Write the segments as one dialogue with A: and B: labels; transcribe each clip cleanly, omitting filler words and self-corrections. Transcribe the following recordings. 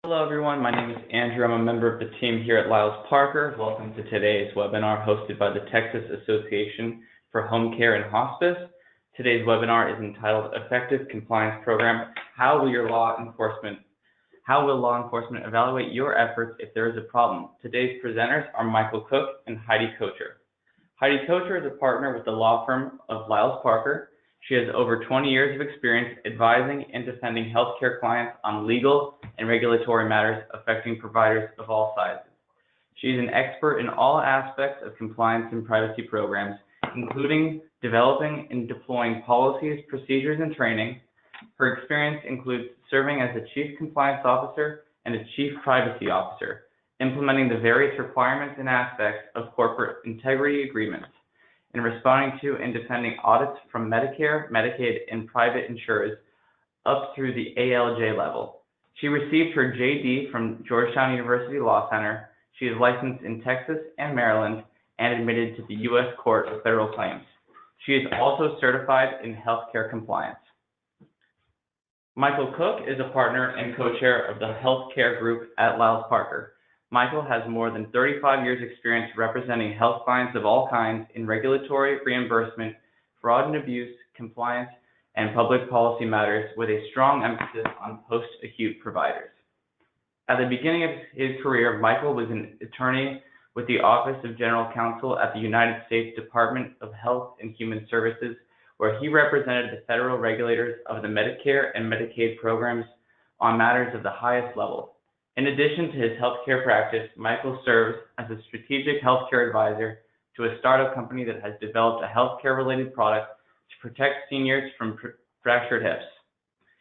A: Hello everyone, my name is Andrew. I'm a member of the team here at Lyles Parker. Welcome to today's webinar hosted by the Texas Association for Home Care and Hospice. Today's webinar is entitled Effective Compliance Program, How will law enforcement evaluate your efforts if there is a problem? Today's presenters are Michael Cook and Heidi Kocher. Heidi Kocher is a partner with the law firm of Lyles Parker. She has over 20 years of experience advising and defending healthcare clients on legal and regulatory matters affecting providers of all sizes. She is an expert in all aspects of compliance and privacy programs, including developing and deploying policies, procedures, and training. Her experience includes serving as a Chief Compliance Officer and a Chief Privacy Officer, implementing the various requirements and aspects of corporate integrity agreements, and responding to and defending audits from Medicare, Medicaid, and private insurers up through the ALJ level. She received her JD from Georgetown University Law Center. She is licensed in Texas and Maryland and admitted to the U.S. Court of Federal Claims. She is also certified in healthcare compliance. Michael Cook is a partner and co-chair of the healthcare group at Lyles Parker. Michael has more than 35 years experience representing health clients of all kinds in regulatory, reimbursement, fraud and abuse, compliance, and public policy matters with a strong emphasis on post-acute providers. At the beginning of his career, Michael was an attorney with the Office of General Counsel at the United States Department of Health and Human Services, where he represented the federal regulators of the Medicare and Medicaid programs on matters of the highest level. In addition to his healthcare practice, Michael serves as a strategic healthcare advisor to a startup company that has developed a healthcare-related product to protect seniors from fractured hips.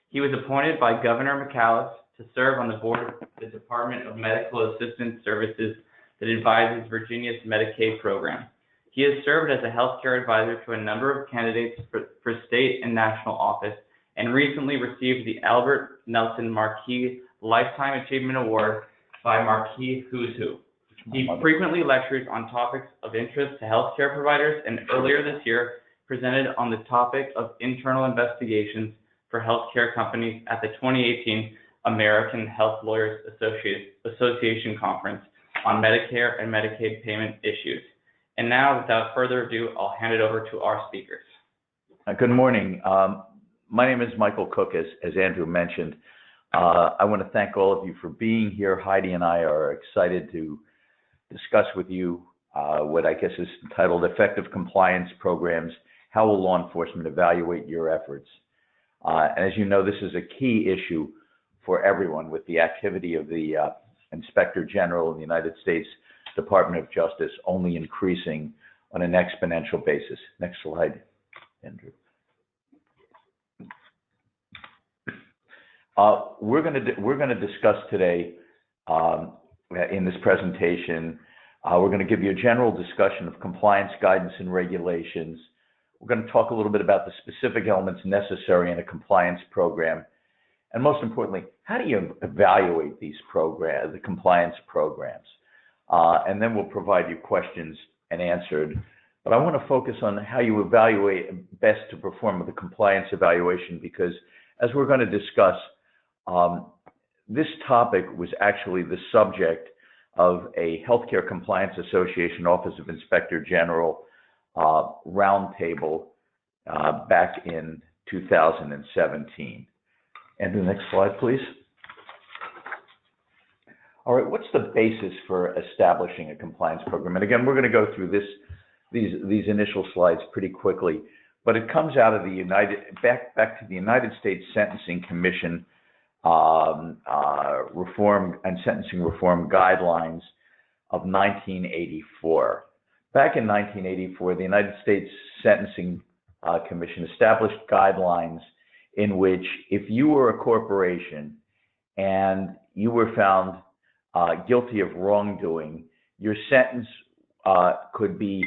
A: He was appointed by Governor McAuliffe to serve on the board of the Department of Medical Assistance Services that advises Virginia's Medicaid program. He has served as a healthcare advisor to a number of candidates for state and national office, and recently received the Albert Nelson Marquis Lifetime Achievement Award by Marquis Who's Who. He frequently lectures on topics of interest to healthcare providers, and earlier this year presented on the topic of internal investigations for healthcare companies at the 2018 American Health Lawyers Association Conference on Medicare and Medicaid payment issues. And now, without further ado, I'll hand it over to our speakers.
B: Good morning. My name is Michael Cook, as Andrew mentioned. I want to thank all of you for being here. Heidi and I are excited to discuss with you what I guess is entitled Effective Compliance Programs, How will law enforcement evaluate your efforts? And as you know, this is a key issue for everyone with the activity of the Inspector General of the United States Department of Justice only increasing on an exponential basis. Next slide, Andrew. We're going to discuss today in this presentation, we're going to give you a general discussion of compliance guidance and regulations. We're going to talk a little bit about the specific elements necessary in a compliance program. And most importantly, how do you evaluate these programs, the compliance programs? And then we'll provide you questions and answered. But I want to focus on how you evaluate best to perform the compliance evaluation, because as we're going to discuss, this topic was actually the subject of a Healthcare Compliance Association Office of Inspector General roundtable back in 2017. And the next slide, please. All right, what's the basis for establishing a compliance program? And again, we're going to go through these initial slides pretty quickly, but it comes out of the back to the United States Sentencing Commission reform and sentencing reform guidelines of 1984. Back in 1984, the United States Sentencing Commission established guidelines in which if you were a corporation and you were found guilty of wrongdoing, your sentence could be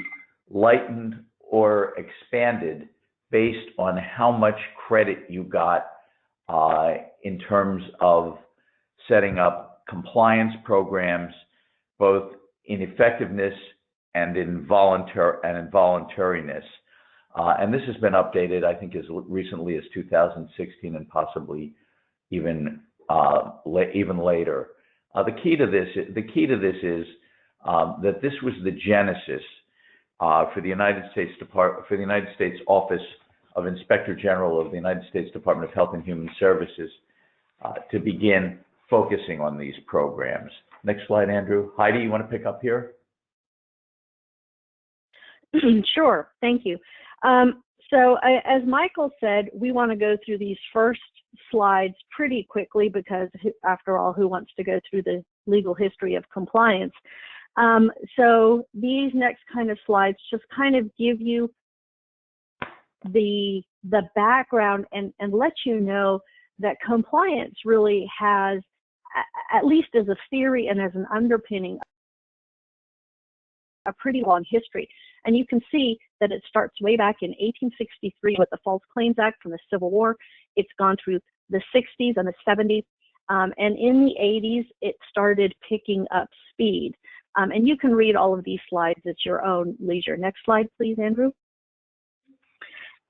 B: lightened or expanded based on how much credit you got in terms of setting up compliance programs, both in effectiveness and in voluntariness. And this has been updated, I think, as recently as 2016 and possibly even even later. The key to this is that this was the genesis for the United States Office of Inspector General of the United States Department of Health and Human Services to begin focusing on these programs. Next slide, Andrew. Heidi, you want to pick up here?
C: Sure, thank you. As Michael said, we want to go through these first slides pretty quickly because, after all, who wants to go through the legal history of compliance? So these next kind of slides just kind of give you the background and let you know that compliance really has, at least as a theory and as an underpinning, a pretty long history. And you can see that it starts way back in 1863 with the False Claims Act from the Civil War. It's gone through the 60s and the 70s. And in the 80s, it started picking up speed. And you can read all of these slides at your own leisure. Next slide, please, Andrew.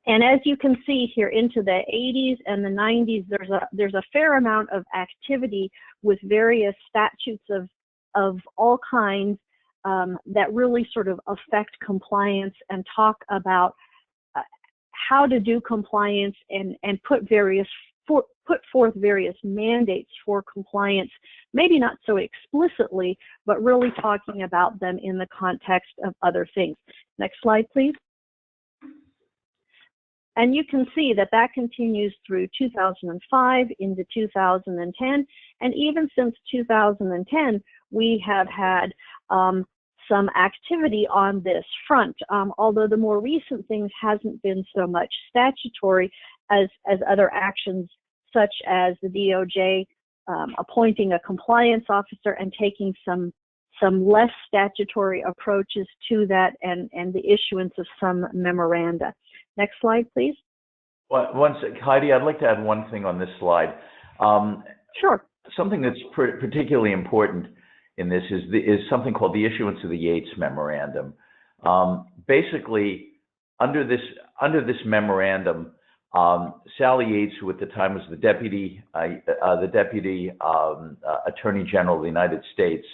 C: And as you can see here into the 80s and the 90s, there's a fair amount of activity with various statutes of all kinds that really sort of affect compliance and talk about how to do compliance and put forth various mandates for compliance, maybe not so explicitly, but really talking about them in the context of other things. Next slide, please. And you can see that that continues through 2005 into 2010, and even since 2010, we have had some activity on this front, although the more recent things hasn't been so much statutory as other actions, such as the DOJ appointing a compliance officer and taking some less statutory approaches to that, and the issuance of some memoranda. Next slide, please.
B: One sec, Heidi, I'd like to add one thing on this slide.
C: Sure.
B: Something that's particularly important in this is something called the issuance of the Yates Memorandum. Basically, under this memorandum, Sally Yates, who at the time was the deputy Attorney General of the United States,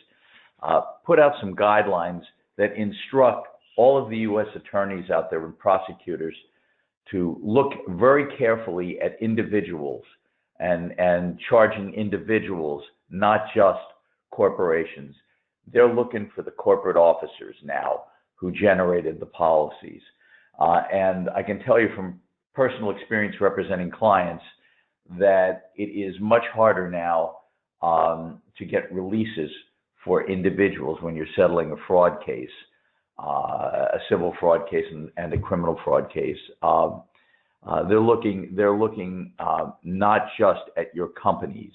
B: put out some guidelines that instruct all of the U.S. attorneys out there and prosecutors to look very carefully at individuals and charging individuals, not just corporations. They're looking for the corporate officers now who generated the policies. And I can tell you from personal experience representing clients that it is much harder now to get releases for individuals when you're settling a fraud case, a civil fraud case and a criminal fraud case. They're looking not just at your companies,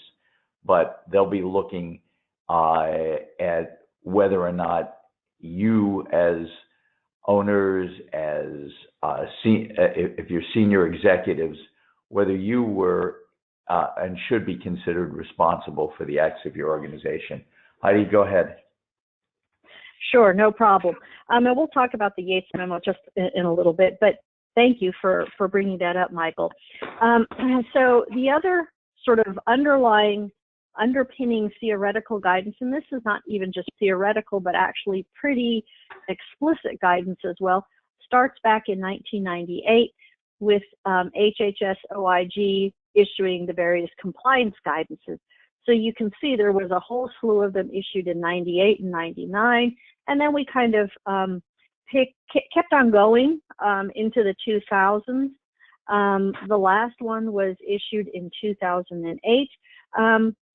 B: but they'll be looking at whether or not you as owners, if you're senior executives, whether you were and should be considered responsible for the acts of your organization. Heidi, go ahead.
C: Sure, no problem. And we'll talk about the Yates memo just in a little bit, but thank you for bringing that up, Michael. So the other sort of underpinning theoretical guidance, and this is not even just theoretical, but actually pretty explicit guidance as well, starts back in 1998 with HHS OIG issuing the various compliance guidances. So you can see there was a whole slew of them issued in 98 and 99, and then we kind of kept on going into the 2000s. The last one was issued in 2008,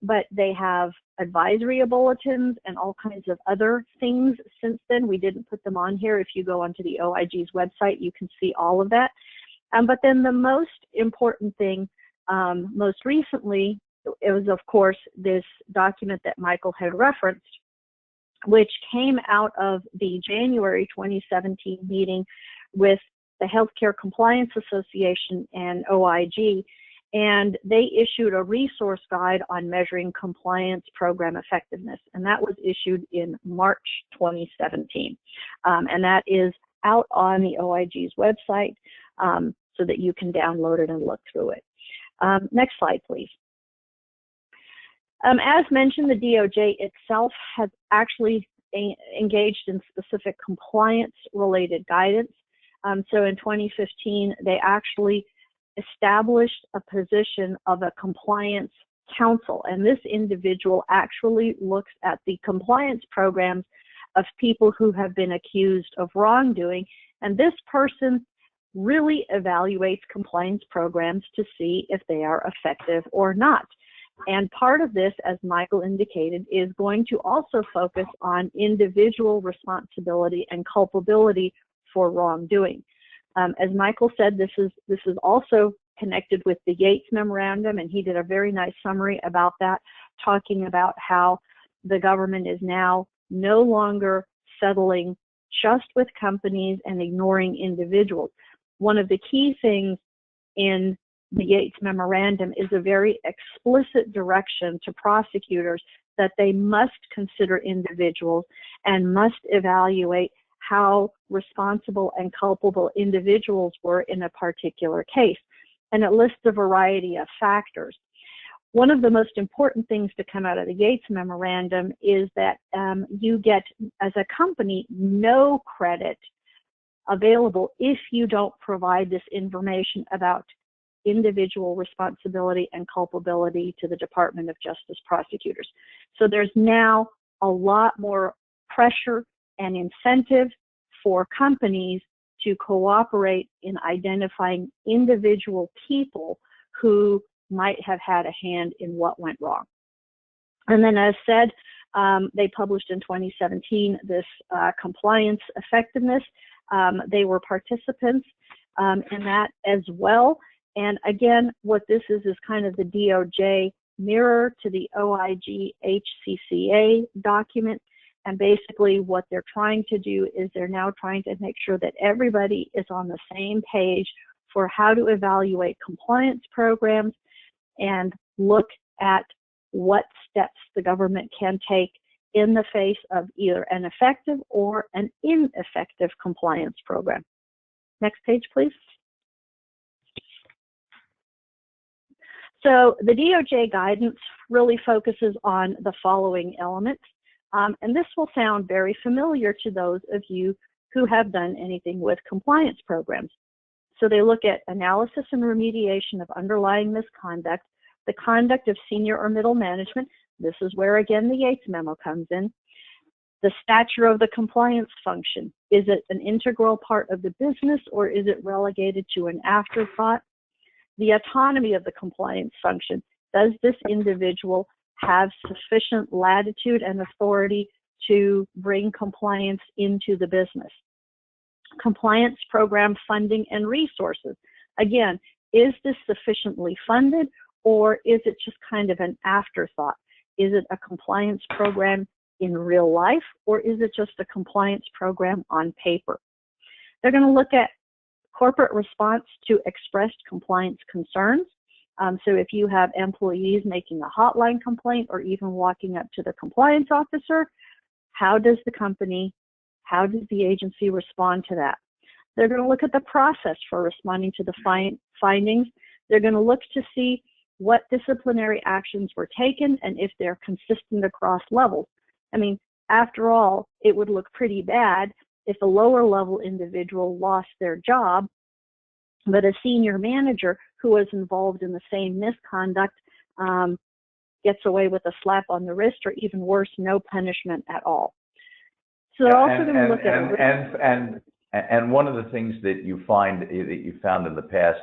C: but they have advisory bulletins and all kinds of other things since then. We didn't put them on here. If you go onto the OIG's website, you can see all of that. But then the most important thing, most recently, it was, of course, this document that Michael had referenced, which came out of the January 2017 meeting with the Healthcare Compliance Association and OIG, and they issued a resource guide on measuring compliance program effectiveness, and that was issued in March 2017. And that is out on the OIG's website so that you can download it and look through it. Next slide, please. As mentioned, the DOJ itself has actually engaged in specific compliance-related guidance. So in 2015, they actually established a position of a compliance counsel, and this individual actually looks at the compliance programs of people who have been accused of wrongdoing, and this person really evaluates compliance programs to see if they are effective or not. And part of this, as Michael indicated, is going to also focus on individual responsibility and culpability for wrongdoing. As Michael said, this is also connected with the Yates Memorandum, and he did a very nice summary about that, talking about how the government is now no longer settling just with companies and ignoring individuals. One of the key things in the Yates Memorandum is a very explicit direction to prosecutors that they must consider individuals and must evaluate how responsible and culpable individuals were in a particular case. And it lists a variety of factors. One of the most important things to come out of the Yates Memorandum is that you get, as a company, no credit available if you don't provide this information about individual responsibility and culpability to the Department of Justice prosecutors. So there's now a lot more pressure and incentive for companies to cooperate in identifying individual people who might have had a hand in what went wrong. And then, as said, they published in 2017 this compliance effectiveness. They were participants in that as well. And again, what this is kind of the DOJ mirror to the OIG HCCA document. And basically what they're trying to do is they're now trying to make sure that everybody is on the same page for how to evaluate compliance programs and look at what steps the government can take in the face of either an effective or an ineffective compliance program. Next page, please. So the DOJ guidance really focuses on the following elements. And this will sound very familiar to those of you who have done anything with compliance programs. So they look at analysis and remediation of underlying misconduct, the conduct of senior or middle management. This is where, again, the Yates memo comes in. The stature of the compliance function. Is it an integral part of the business, or is it relegated to an afterthought? The autonomy of the compliance function. Does this individual have sufficient latitude and authority to bring compliance into the business? Compliance program funding and resources. Again, is this sufficiently funded, or is it just kind of an afterthought? Is it a compliance program in real life, or is it just a compliance program on paper? They're going to look at corporate response to expressed compliance concerns. So if you have employees making a hotline complaint or even walking up to the compliance officer, how does the agency respond to that? They're going to look at the process for responding to the findings. They're going to look to see what disciplinary actions were taken and if they're consistent across levels. I mean, after all, it would look pretty bad if a lower level individual lost their job, but a senior manager who was involved in the same misconduct gets away with a slap on the wrist, or even worse, no punishment at all. So they're also going to look at
B: and one of the things that you found in the past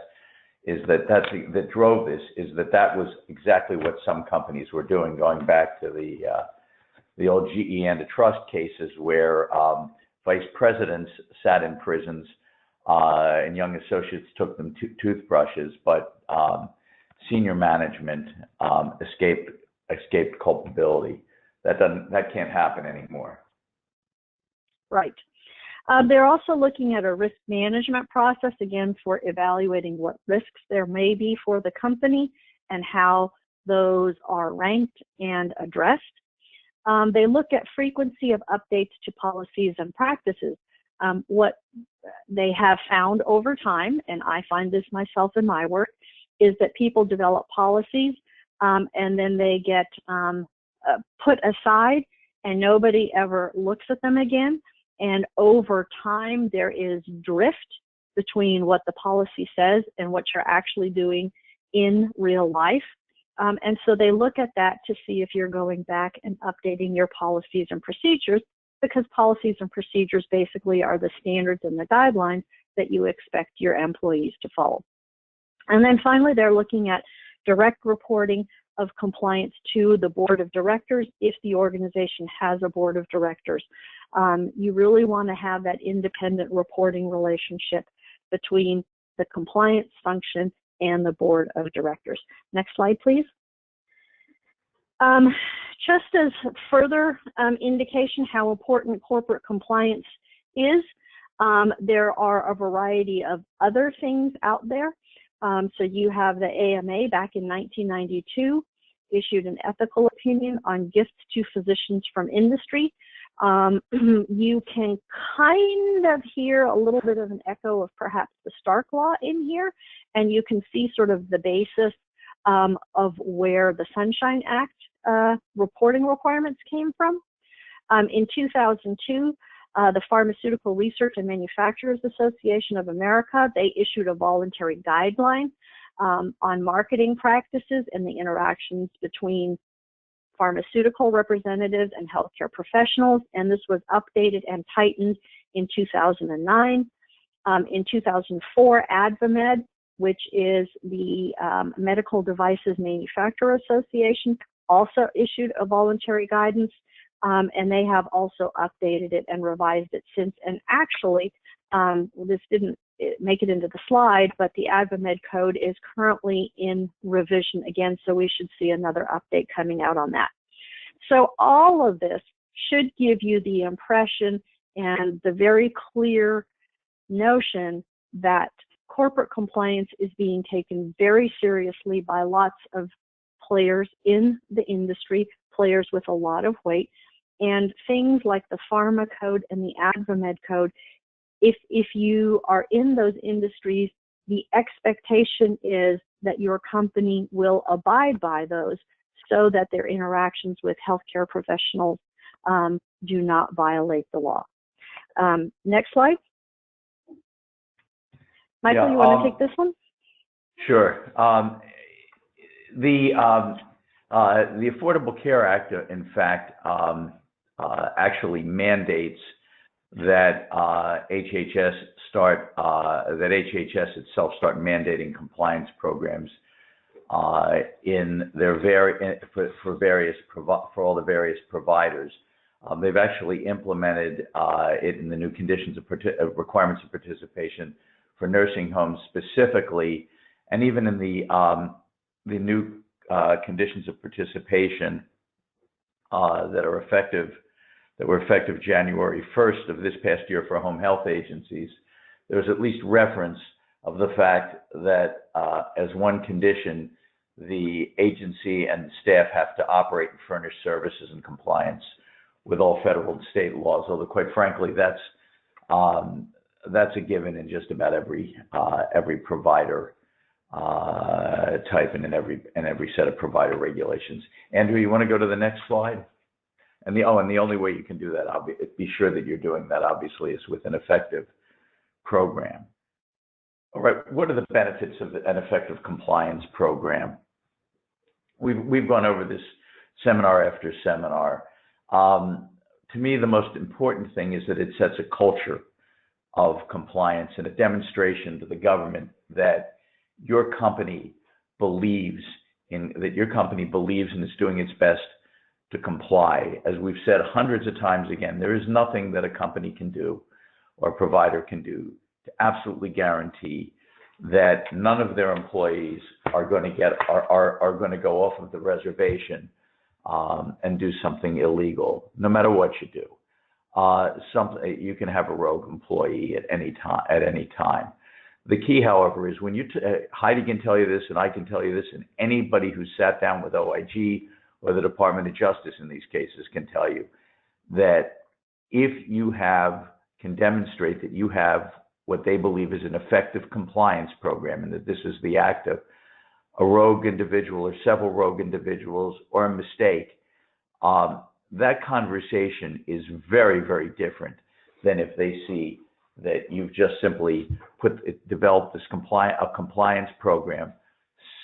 B: is that drove this is that was exactly what some companies were doing, going back to the old GE antitrust cases where vice presidents sat in prisons and young associates took them toothbrushes, but senior management escaped culpability. That can't happen anymore.
C: Right. They're also looking at a risk management process, again, for evaluating what risks there may be for the company and how those are ranked and addressed. They look at frequency of updates to policies and practices. What they have found over time, and I find this myself in my work, is that people develop policies, and then they get put aside, and nobody ever looks at them again. And over time, there is drift between what the policy says and what you're actually doing in real life. And so they look at that to see if you're going back and updating your policies and procedures, because policies and procedures basically are the standards and the guidelines that you expect your employees to follow. And then finally, they're looking at direct reporting of compliance to the board of directors if the organization has a board of directors. You really want to have that independent reporting relationship between the compliance function and the board of directors. Next slide, please. Just as further indication how important corporate compliance is, there are a variety of other things out there. So you have the AMA back in 1992 issued an ethical opinion on gifts to physicians from industry. You can kind of hear a little bit of an echo of perhaps the Stark Law in here, and you can see sort of the basis of where the Sunshine Act reporting requirements came from. In 2002, the Pharmaceutical Research and Manufacturers Association of America, they issued a voluntary guideline on marketing practices and the interactions between pharmaceutical representatives and healthcare professionals, and this was updated and tightened in 2009. In 2004, AdvaMed, which is the Medical Devices Manufacturer Association, also issued a voluntary guidance, and they have also updated it and revised it since. And actually, this didn't make it into the slide, but the AdvaMed code is currently in revision again, so we should see another update coming out on that. So all of this should give you the impression and the very clear notion that corporate compliance is being taken very seriously by lots of players in the industry, players with a lot of weight, and things like the Pharma Code and the AdvaMed Code, if you are in those industries, the expectation is that your company will abide by those so that their interactions with healthcare professionals do not violate the law. Next slide. Michael, you want to take this one?
B: Sure. The Affordable Care Act, in fact, actually mandates that HHS itself start mandating compliance programs in their for all the various providers. They've actually implemented it in the new conditions of requirements of participation for nursing homes specifically, and even in the new conditions of participation that were effective January 1st of this past year for home health agencies. There's at least reference of the fact that as one condition, the agency and staff have to operate and furnish services in compliance with all federal and state laws. Although, quite frankly, that's a given in just about every provider type and in every set of provider regulations. Andrew, you want to go to the next slide? And the only way you can do that, be sure that you're doing that, obviously, is with an effective program. All right, what are the benefits of an effective compliance program? We've gone over this seminar after seminar. To me, the most important thing is that it sets a culture of compliance and a demonstration to the government that your company believes and is doing its best to comply. As we've said hundreds of times again, there is nothing that a company can do or a provider can do to absolutely guarantee that none of their employees are going to go off of the reservation and do something illegal, no matter what you do. You can have a rogue employee at any time. The key, however, is when Heidi can tell you this, and I can tell you this, and anybody who sat down with OIG or the Department of Justice in these cases can tell you that if you can demonstrate that you have what they believe is an effective compliance program, and that this is the act of a rogue individual or several rogue individuals or a mistake, that conversation is very, very different than if they see that you've just simply developed this compliance program,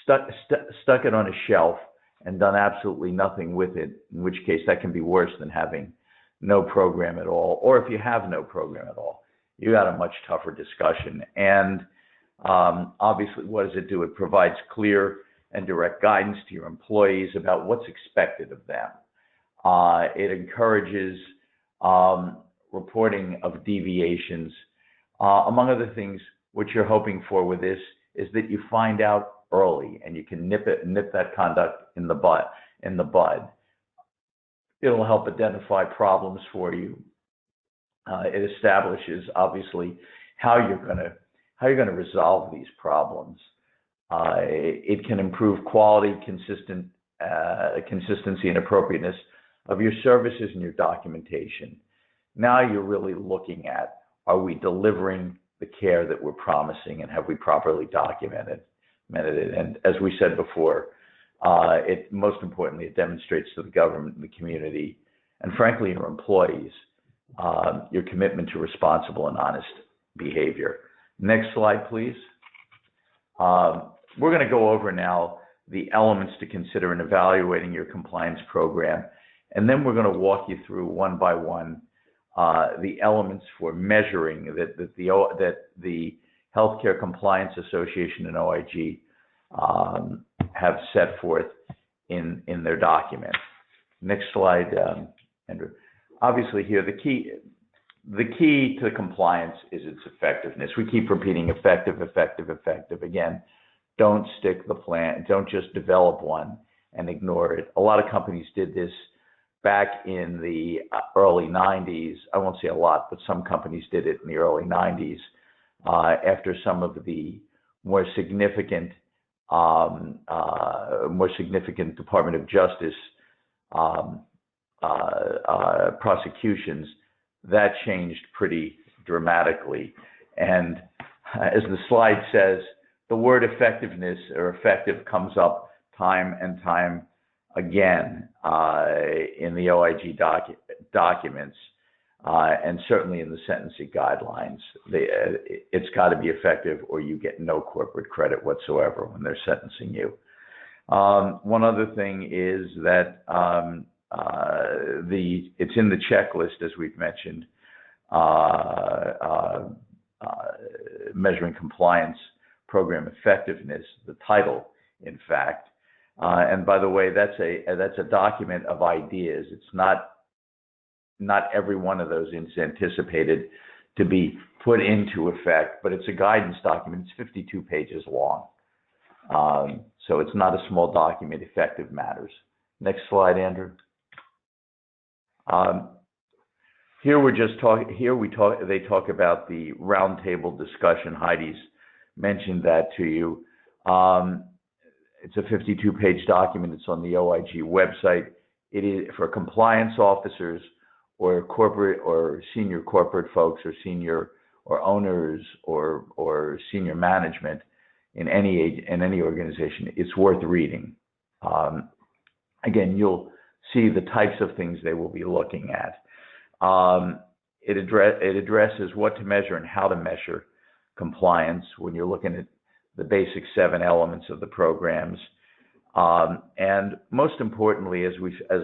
B: stuck it on a shelf, and done absolutely nothing with it, in which case that can be worse than having no program at all. Or if you have no program at all, you got a much tougher discussion. And obviously, what does it do? It provides clear and direct guidance to your employees about what's expected of them. It encourages reporting of deviations. Among other things, what you're hoping for with this is that you find out early and you can nip that conduct in the bud. It'll help identify problems for you. It establishes, obviously, how you're gonna resolve these problems. It can improve quality, consistency, and appropriateness of your services and your documentation. Now you're really looking at, are we delivering the care that we're promising, and have we properly documented it? And as we said before, most importantly, it demonstrates to the government and the community, and frankly, your employees, your commitment to responsible and honest behavior. Next slide, please. We're going to go over now the elements to consider in evaluating your compliance program, and then we're going to walk you through one by one the elements for measuring that the Healthcare Compliance Association and OIG have set forth in their document. Next slide, Andrew. Obviously here, the key to compliance is its effectiveness. We keep repeating effective, effective, effective. Again, don't stick the plan, don't just develop one and ignore it. A lot of companies did this back in the early 90s. I won't say a lot, but some companies did it in the early 90s after some of the more significant Department of Justice prosecutions. That changed pretty dramatically. And as the slide says, the word effectiveness or effective comes up time and time again in the OIG documents and certainly in the sentencing guidelines. It's got to be effective or you get no corporate credit whatsoever when they're sentencing you. One other thing is that it's in the checklist, as we've mentioned, measuring compliance program effectiveness, the title, in fact. And by the way, that's a document of ideas. It's not every one of those is anticipated to be put into effect, but it's a guidance document. It's 52 pages long. So it's not a small document. Effective matters. Next slide, Andrew. Here they talk about the roundtable discussion. Heidi's mentioned that to you. It's a 52-page document. It's on the OIG website. It is for compliance officers or corporate or senior corporate folks or senior or owners or senior management in any organization. It's worth reading. Again, you'll see the types of things they will be looking at. It addresses what to measure and how to measure compliance when you're looking at the basic 7 elements of the programs. And most importantly, as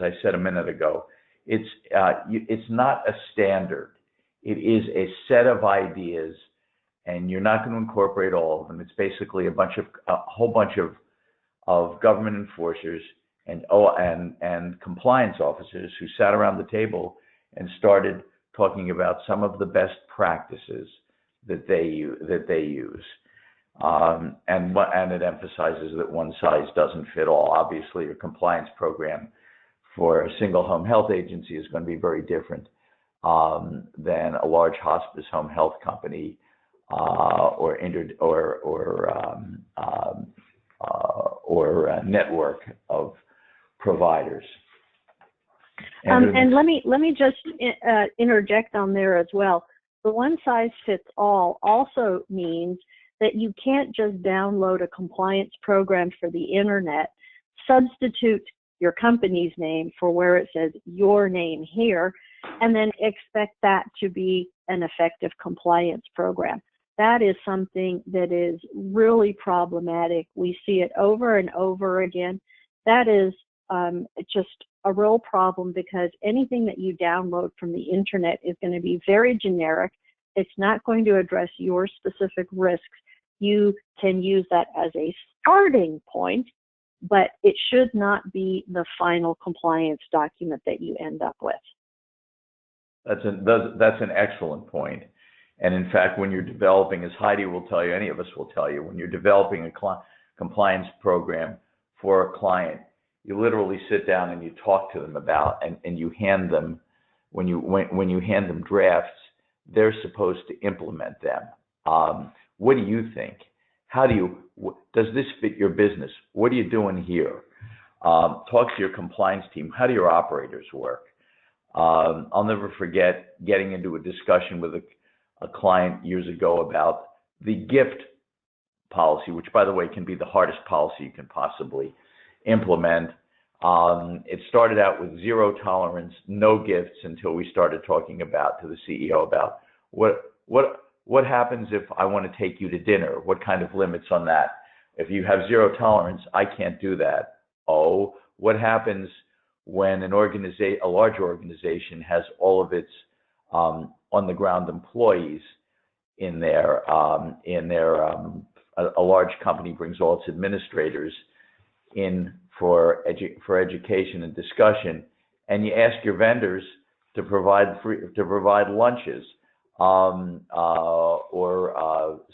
B: I said a minute ago, it's not a standard. It is a set of ideas, and you're not going to incorporate all of them. It's basically a whole bunch of government enforcers and compliance officers who sat around the table and started talking about some of the best practices that they use. And it emphasizes that one size doesn't fit all. Obviously, your compliance program for a single home health agency is going to be very different than a large hospice home health company or a network of providers.
C: And let me just interject on there as well. The one size fits all also means that you can't just download a compliance program for the internet, substitute your company's name for where it says your name here, and then expect that to be an effective compliance program. That is something that is really problematic. We see it over and over again. That is just a real problem, because anything that you download from the internet is going to be very generic. It's not going to address your specific risks. You can use that as a starting point, but it should not be the final compliance document that you end up with.
B: That's an excellent point. And in fact, when you're developing, as Heidi will tell you, any of us will tell you, when you're developing a compliance program for a client, you literally sit down and you talk to them about, and you hand them, when you hand them drafts, they're supposed to implement them. What do you think? Does this fit your business? What are you doing here? Talk to your compliance team. How do your operators work? I'll never forget getting into a discussion with a client years ago about the gift policy, which, by the way, can be the hardest policy you can possibly implement. It started out with zero tolerance, no gifts, until we started talking to the CEO about what happens if I want to take you to dinner? What kind of limits on that? If you have zero tolerance, I can't do that. Oh, what happens when a large organization has all of its on-the-ground employees in there? A large company brings all its administrators in for education and discussion, and you ask your vendors to provide lunches or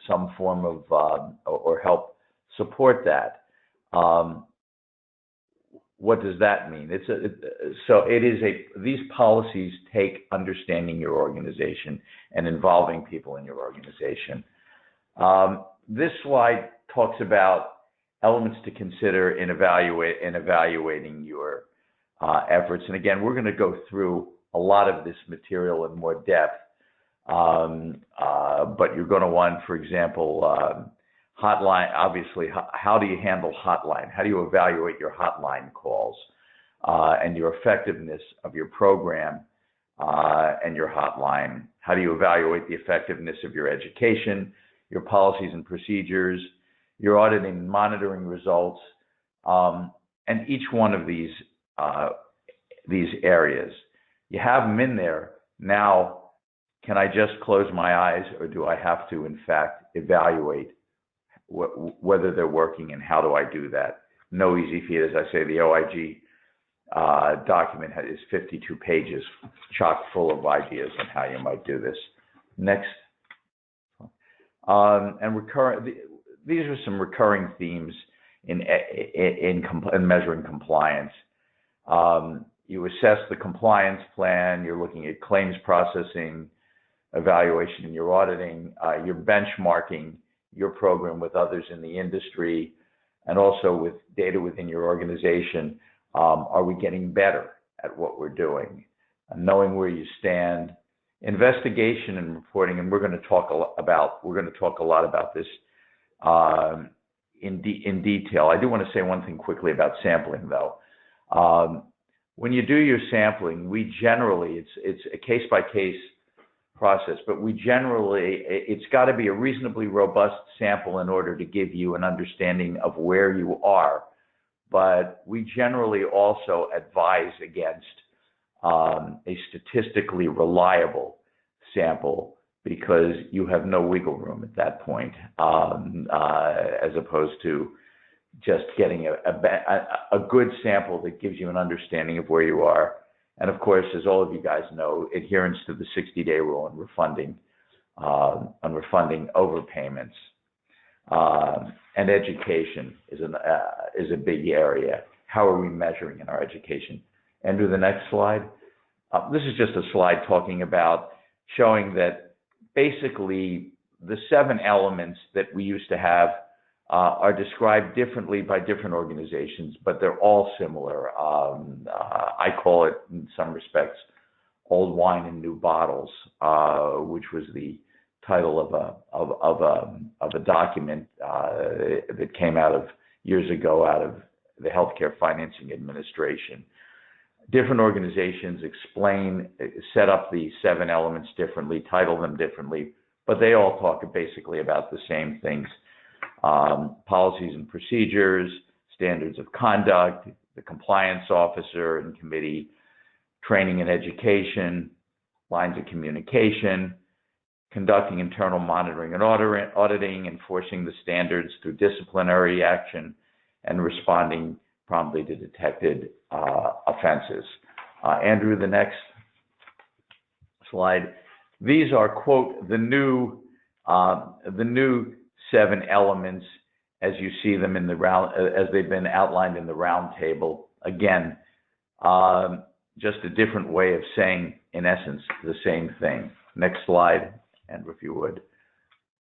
B: some form of or help support that. What does that mean? These policies take understanding your organization and involving people in your organization. This slide talks about elements to consider in evaluating your efforts. And again, we're going to go through a lot of this material in more depth. But you're going to want, for example, hotline. Obviously, how do you handle hotline? How do you evaluate your hotline calls and your effectiveness of your program and your hotline? How do you evaluate the effectiveness of your education, your policies and procedures, your auditing and monitoring results, and each one of these areas? You have them in there. Now, can I just close my eyes, or do I have to, in fact, evaluate whether they're working, and how do I do that? No easy feat. As I say, the OIG document is 52 pages, chock full of ideas on how you might do this. Next. These are some recurring themes in measuring compliance. You assess the compliance plan. You're looking at claims processing, evaluation, and your auditing. You're benchmarking your program with others in the industry, and also with data within your organization. Are we getting better at what we're doing? And knowing where you stand. Investigation and reporting, and we're going to talk a lot about this in detail. I do want to say one thing quickly about sampling, though. When you do your sampling, it's a case-by-case process, but it's got to be a reasonably robust sample in order to give you an understanding of where you are. But we generally also advise against a statistically reliable sample, because you have no wiggle room at that point, as opposed to just getting a good sample that gives you an understanding of where you are. And of course, as all of you guys know, adherence to the 60-day rule and refunding overpayments, and education is a big area. How are we measuring in our education? Enter the next slide. This is just a slide showing that basically the 7 elements that we used to have are described differently by different organizations, but they're all similar. I call it, in some respects, old wine in new bottles, which was the title of a document that came out of years ago out of the Healthcare Financing Administration. Different organizations set up the 7 elements differently, title them differently, but they all talk basically about the same things: policies and procedures, standards of conduct, the compliance officer and committee, training and education, lines of communication, conducting internal monitoring and auditing, enforcing the standards through disciplinary action, and responding promptly to detected offenses. Andrew, the next slide. These are, quote, the new 7 elements as you see them in the as they've been outlined in the round table. Again, just a different way of saying, in essence, the same thing. Next slide, Andrew, if you would.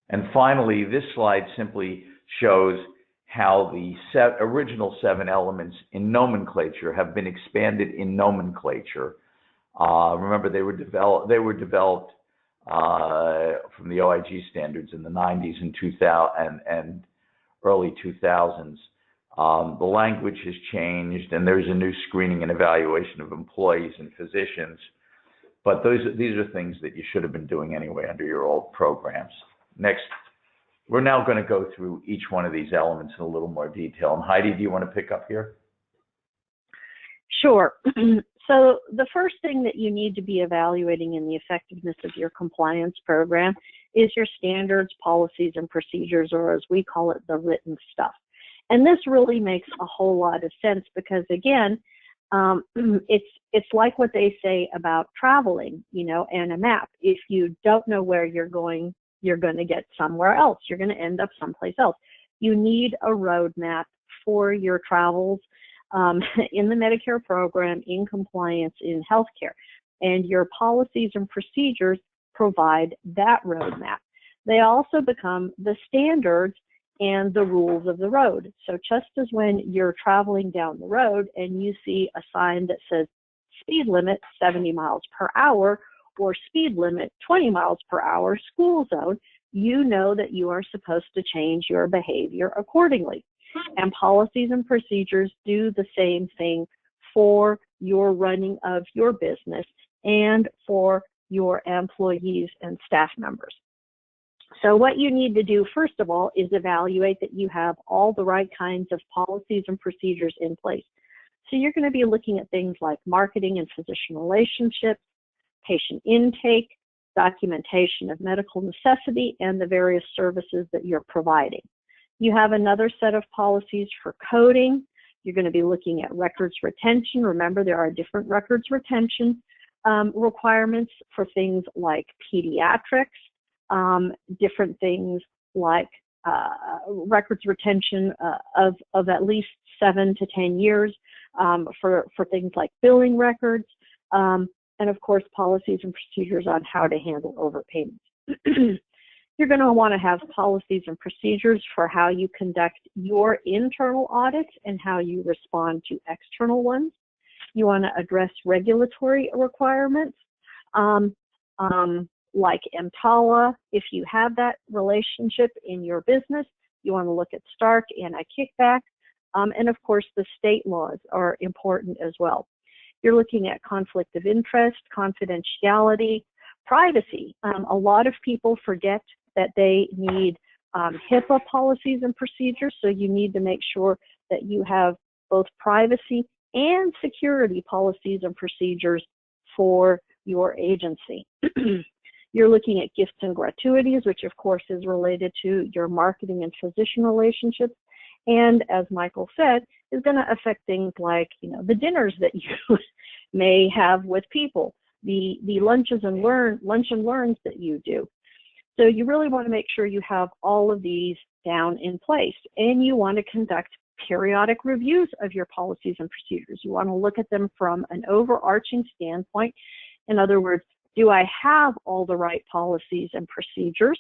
B: And finally, this slide simply shows how the original 7 elements in nomenclature have been expanded in nomenclature. Remember, they were developed from the OIG standards in the 90s and early 2000s. The language has changed, and there's a new screening and evaluation of employees and physicians. But these are things that you should have been doing anyway under your old programs. Next, we're now going to go through each one of these elements in a little more detail. And Heidi, do you want to pick up here?
C: Sure. So the first thing that you need to be evaluating in the effectiveness of your compliance program is your standards, policies, and procedures, or as we call it, the written stuff. And this really makes a whole lot of sense because, again, it's like what they say about traveling, and a map. If you don't know where you're going to get somewhere else. You're going to end up someplace else. You need a roadmap for your travels in the Medicare program, in compliance, in healthcare. And your policies and procedures provide that roadmap. They also become the standards and the rules of the road. So just as when you're traveling down the road and you see a sign that says speed limit 70 miles per hour or speed limit 20 miles per hour, school zone, you know that you are supposed to change your behavior accordingly. And policies and procedures do the same thing for your running of your business and for your employees and staff members. So what you need to do, first of all, is evaluate that you have all the right kinds of policies and procedures in place. So you're going to be looking at things like marketing and physician relationships, patient intake, documentation of medical necessity, and the various services that you're providing. You have another set of policies for coding. You're going to be looking at records retention. Remember, there are different records retention requirements for things like pediatrics, different things like records retention of at least 7 to 10 years for things like billing records, and of course policies and procedures on how to handle overpayments. You're going to want to have policies and procedures for how you conduct your internal audits and how you respond to external ones. You want to address regulatory requirements like EMTALA. If you have that relationship in your business, you want to look at Stark, anti-kickback, and of course the state laws are important as well. You're looking at conflict of interest, confidentiality, privacy. A lot of people forget that they need HIPAA policies and procedures, so you need to make sure that you have both privacy and security policies and procedures for your agency. You're looking at gifts and gratuities, which of course is related to your marketing and physician relationships. And as Michael said, is going to affect things like, the dinners that you may have with people, the lunch and learns that you do. So you really want to make sure you have all of these down in place, and you want to conduct periodic reviews of your policies and procedures. You want to look at them from an overarching standpoint. In other words, do I have all the right policies and procedures?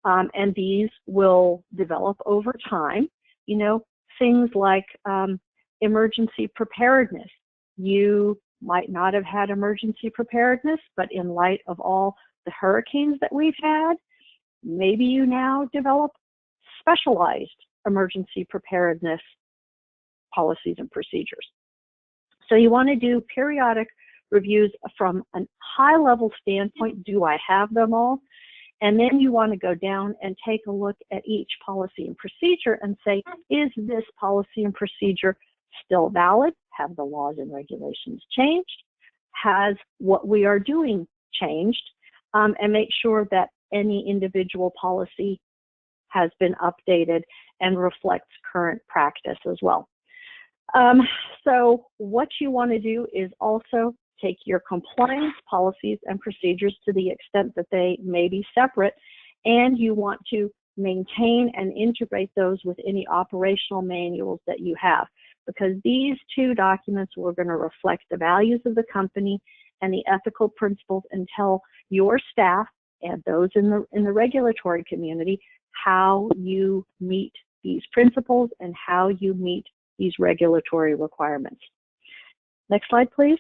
C: And these will develop over time. Things like emergency preparedness. You might not have had emergency preparedness, but in light of all the hurricanes that we've had, maybe you now develop specialized emergency preparedness policies and procedures. So you want to do periodic reviews from a high-level standpoint. Do I have them all? And then you want to go down and take a look at each policy and procedure and say, is this policy and procedure still valid? Have the laws and regulations changed? Has what we are doing changed? And make sure that any individual policy has been updated and reflects current practice as well. So what you want to do is also take your compliance policies and procedures to the extent that they may be separate, and you want to maintain and integrate those with any operational manuals that you have, because these two documents are going to reflect the values of the company and the ethical principles and tell your staff and those in the regulatory community how you meet these principles and how you meet these regulatory requirements. Next slide, please.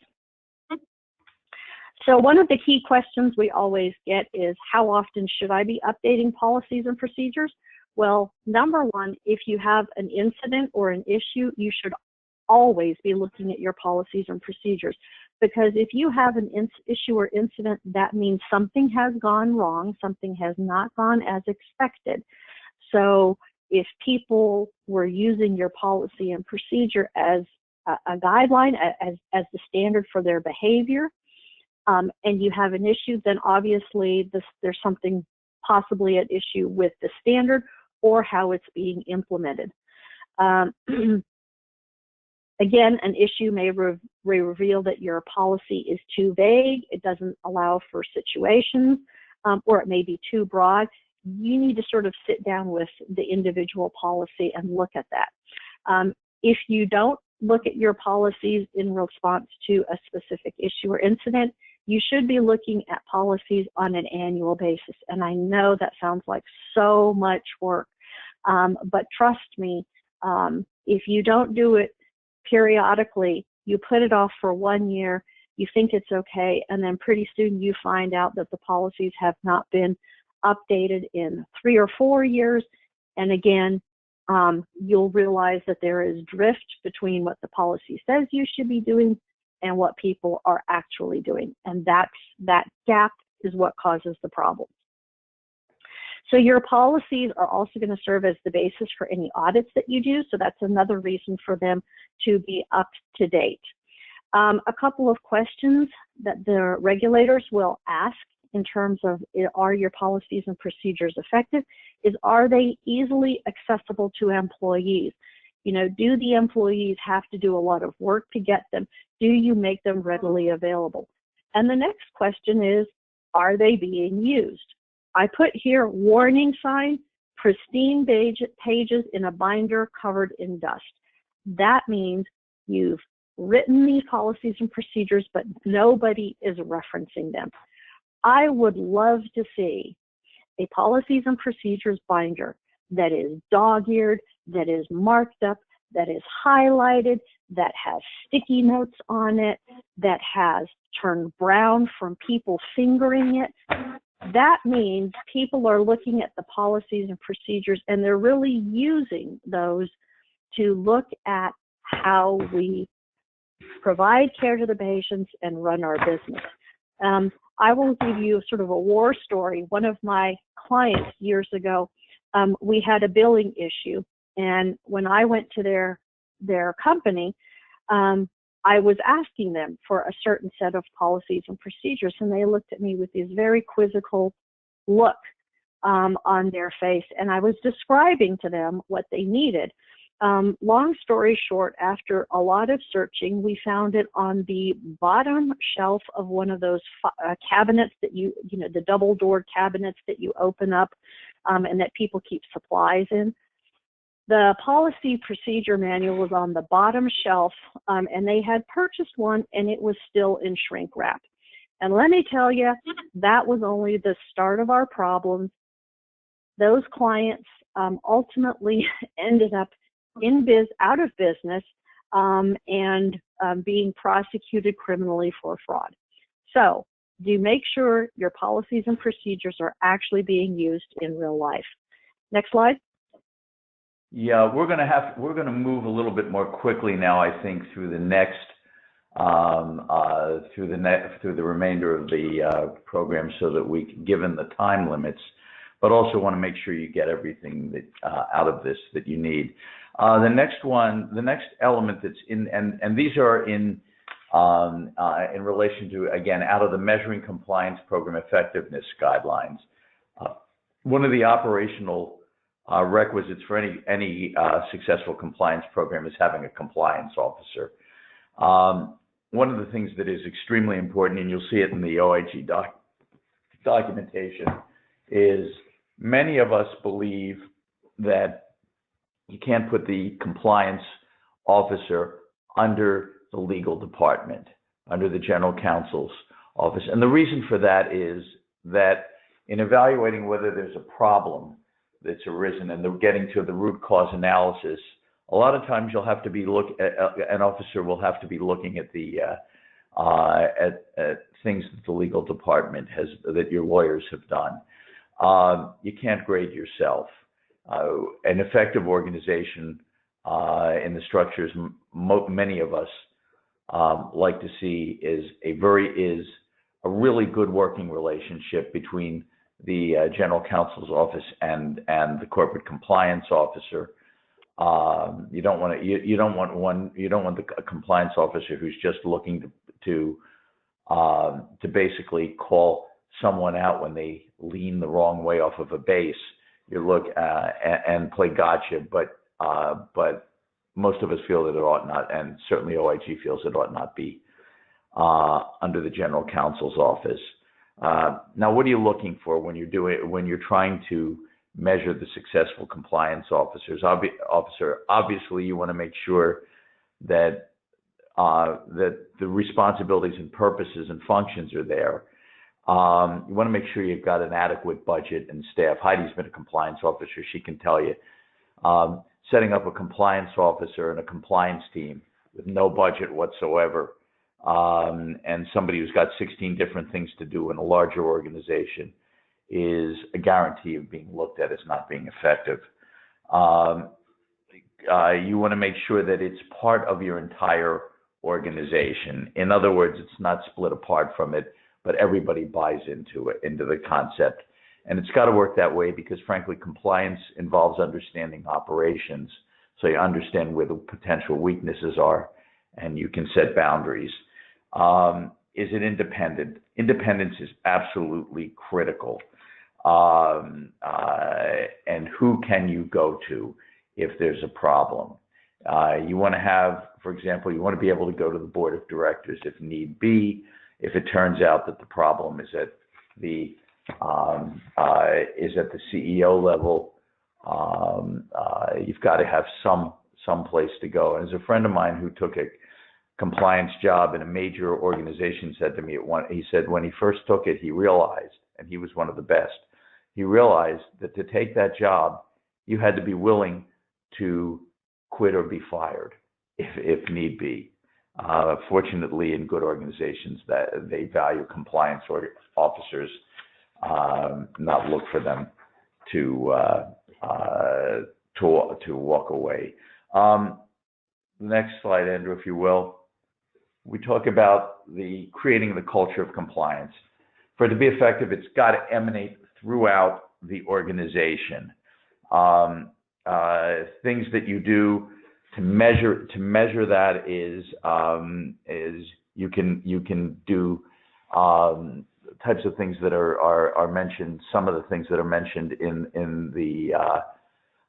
C: So one of the key questions we always get is, how often should I be updating policies and procedures? Well, number one, if you have an incident or an issue, you should always be looking at your policies and procedures, because if you have an issue or incident, that means something has gone wrong, something has not gone as expected. So if people were using your policy and procedure as a guideline, as the standard for their behavior, and you have an issue, then obviously there's something possibly at issue with the standard or how it's being implemented. Again, an issue may reveal that your policy is too vague, it doesn't allow for situations, or it may be too broad. You need to sort of sit down with the individual policy and look at that. If you don't look at your policies in response to a specific issue or incident, you should be looking at policies on an annual basis. And I know that sounds like so much work, but trust me, if you don't do it periodically, you put it off for 1 year, you think it's okay, and then pretty soon you find out that the policies have not been updated in 3 or 4 years, and again, you'll realize that there is drift between what the policy says you should be doing and what people are actually doing, and that gap is what causes the problem. So your policies are also going to serve as the basis for any audits that you do, so that's another reason for them to be up to date. A couple of questions that the regulators will ask in terms of, are your policies and procedures effective, is, are they easily accessible to employees? You know, do the employees have to do a lot of work to get them? Do you make them readily available? And the next question is, are they being used? I put here warning sign, pristine pages in a binder covered in dust. That means you've written these policies and procedures, but nobody is referencing them. I would love to see a policies and procedures binder that is dog-eared, that is marked up, that is highlighted, that has sticky notes on it, that has turned brown from people fingering it. That means people are looking at the policies and procedures and they're really using those to look at how we provide care to the patients and run our business. I will give you sort of a war story. One of my clients years ago, we had a billing issue, and when I went to their company, I was asking them for a certain set of policies and procedures, and they looked at me with this very quizzical look on their face, and I was describing to them what they needed. Long story short, after a lot of searching, we found it on the bottom shelf of one of those cabinets that you know, the double-door cabinets that you open up and that people keep supplies in. The policy procedure manual was on the bottom shelf, and they had purchased one, and it was still in shrink wrap. And let me tell you, that was only the start of our problems. Those clients ultimately ended up out of business and being prosecuted criminally for fraud. So do make sure your policies and procedures are actually being used in real life. Next slide.
B: Yeah, we're going to move a little bit more quickly now, I think, through the next through the remainder of the program, so that we can, given the time limits, but also want to make sure you get everything that out of this that you need. The next element that's in, and these are in relation to, again, out of the Measuring Compliance Program Effectiveness Guidelines. One of the operational requisites for any successful compliance program is having a compliance officer. One of the things that is extremely important, and you'll see it in the OIG documentation, is many of us believe that you can't put the compliance officer under the legal department, under the general counsel's office. And the reason for that is that in evaluating whether there's a problem that's arisen and getting to the root cause analysis, a lot of times you'll have to be an officer will have to be looking at the at things that the legal department that your lawyers have done. You can't grade yourself. An effective organization in the structures many of us like to see is a really good working relationship between the general counsel's office and the corporate compliance officer. You don't want a compliance officer who's just looking to basically call someone out when they lean the wrong way off of a base. You look and play gotcha, but most of us feel that it ought not, and certainly OIG feels it ought not be under the general counsel's office. Now, what are you looking for when you're trying to measure the successful compliance officer? Obviously, you want to make sure that that the responsibilities and purposes and functions are there. You want to make sure you've got an adequate budget and staff. Heidi's been a compliance officer; she can tell you. Setting up a compliance officer and a compliance team with no budget whatsoever, and somebody who's got 16 different things to do in a larger organization, is a guarantee of being looked at as not being effective. You want to make sure that it's part of your entire organization. In other words, it's not split apart from it, but everybody buys into the concept. And it's got to work that way because, frankly, compliance involves understanding operations, so you understand where the potential weaknesses are, and you can set boundaries. Is it independent? Independence is absolutely critical. And who can you go to if there's a problem? You want to have, for example, you want to be able to go to the board of directors if need be. If it turns out that the problem is at the CEO level, you've got to have some place to go. And as a friend of mine who took a compliance job in a major organization said to me he said when he first took it, he realized, and he was one of the best, he realized that to take that job, you had to be willing to quit or be fired if need be. Fortunately, in good organizations, that they value compliance officers, not look for them to walk away. Next slide, Andrew, if you will. We talk about creating the culture of compliance. For it to be effective, it's got to emanate throughout the organization. Things that you do to measure that is you can do types of things that are mentioned. Some of the things that are mentioned in the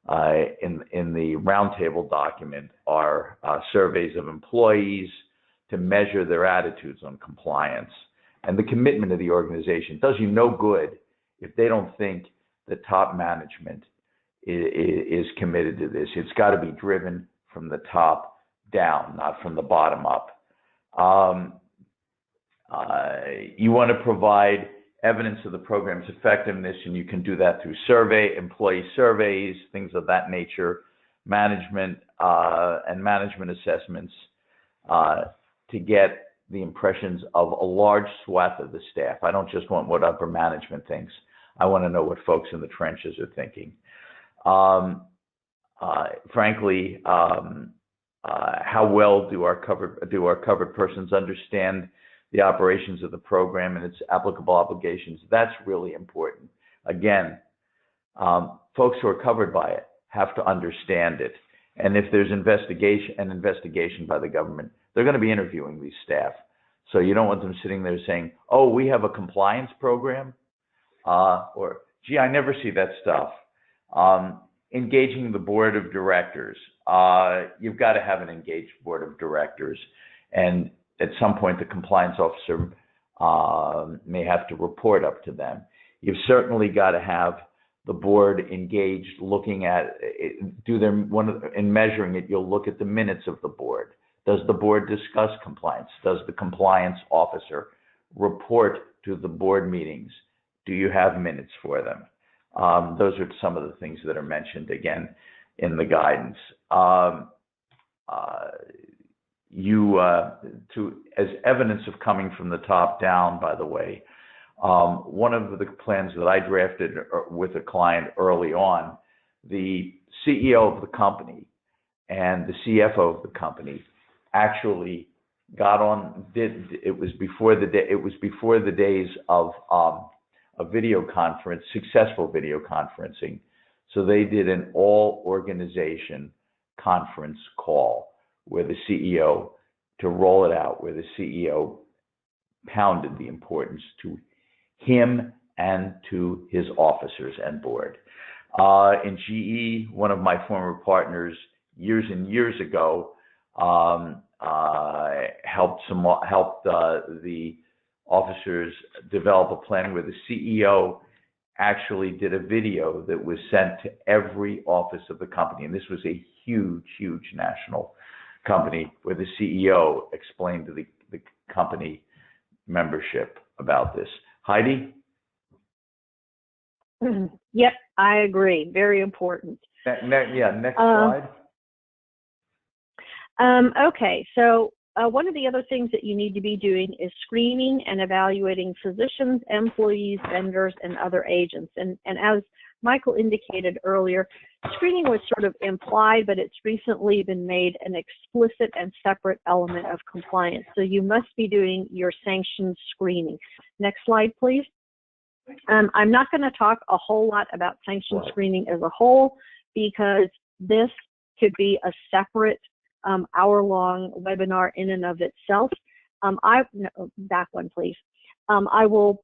B: roundtable document are surveys of employees to measure their attitudes on compliance, and the commitment of the organization. It does you no good if they don't think the top management is committed to this. It's got to be driven from the top down, not from the bottom up. You want to provide evidence of the program's effectiveness, and you can do that through employee surveys, things of that nature, management and management assessments to get the impressions of a large swath of the staff. I don't just want what upper management thinks. I want to know what folks in the trenches are thinking. Frankly, how well do our covered persons understand the operations of the program and its applicable obligations? That's really important. Again, folks who are covered by it have to understand it. And if there's an investigation by the government, they're going to be interviewing these staff. So you don't want them sitting there saying, oh, we have a compliance program, or, gee, I never see that stuff. Engaging the board of directors. You've got to have an engaged board of directors. And at some point, the compliance officer may have to report up to them. You've certainly got to have the board engaged, looking at it, in measuring it. You'll look at the minutes of the board. Does the board discuss compliance? Does the compliance officer report to the board meetings? Do you have minutes for them? Those are some of the things that are mentioned again in the guidance. As evidence of coming from the top down, by the way, one of the plans that I drafted with a client early on, the CEO of the company and the CFO of the company actually got on. It was before the days of a video conference, successful video conferencing. So they did an all-organization conference call where the CEO, to roll it out, where the CEO pounded the importance to him and to his officers and board. In GE, one of my former partners years and years ago helped the officers develop a plan where the CEO actually did a video that was sent to every office of the company. And this was a huge, huge national company where the CEO explained to the company membership about this. Heidi?
C: Yep, I agree. Very important.
B: Next slide.
C: Okay, so one of the other things that you need to be doing is screening and evaluating physicians, employees, vendors, and other agents. And as Michael indicated earlier, screening was sort of implied, but it's recently been made an explicit and separate element of compliance. So you must be doing your sanctions screening. Next slide, please. I'm not going to talk a whole lot about sanction screening as a whole, because this could be a separate hour-long webinar in and of itself. Back one, please. I will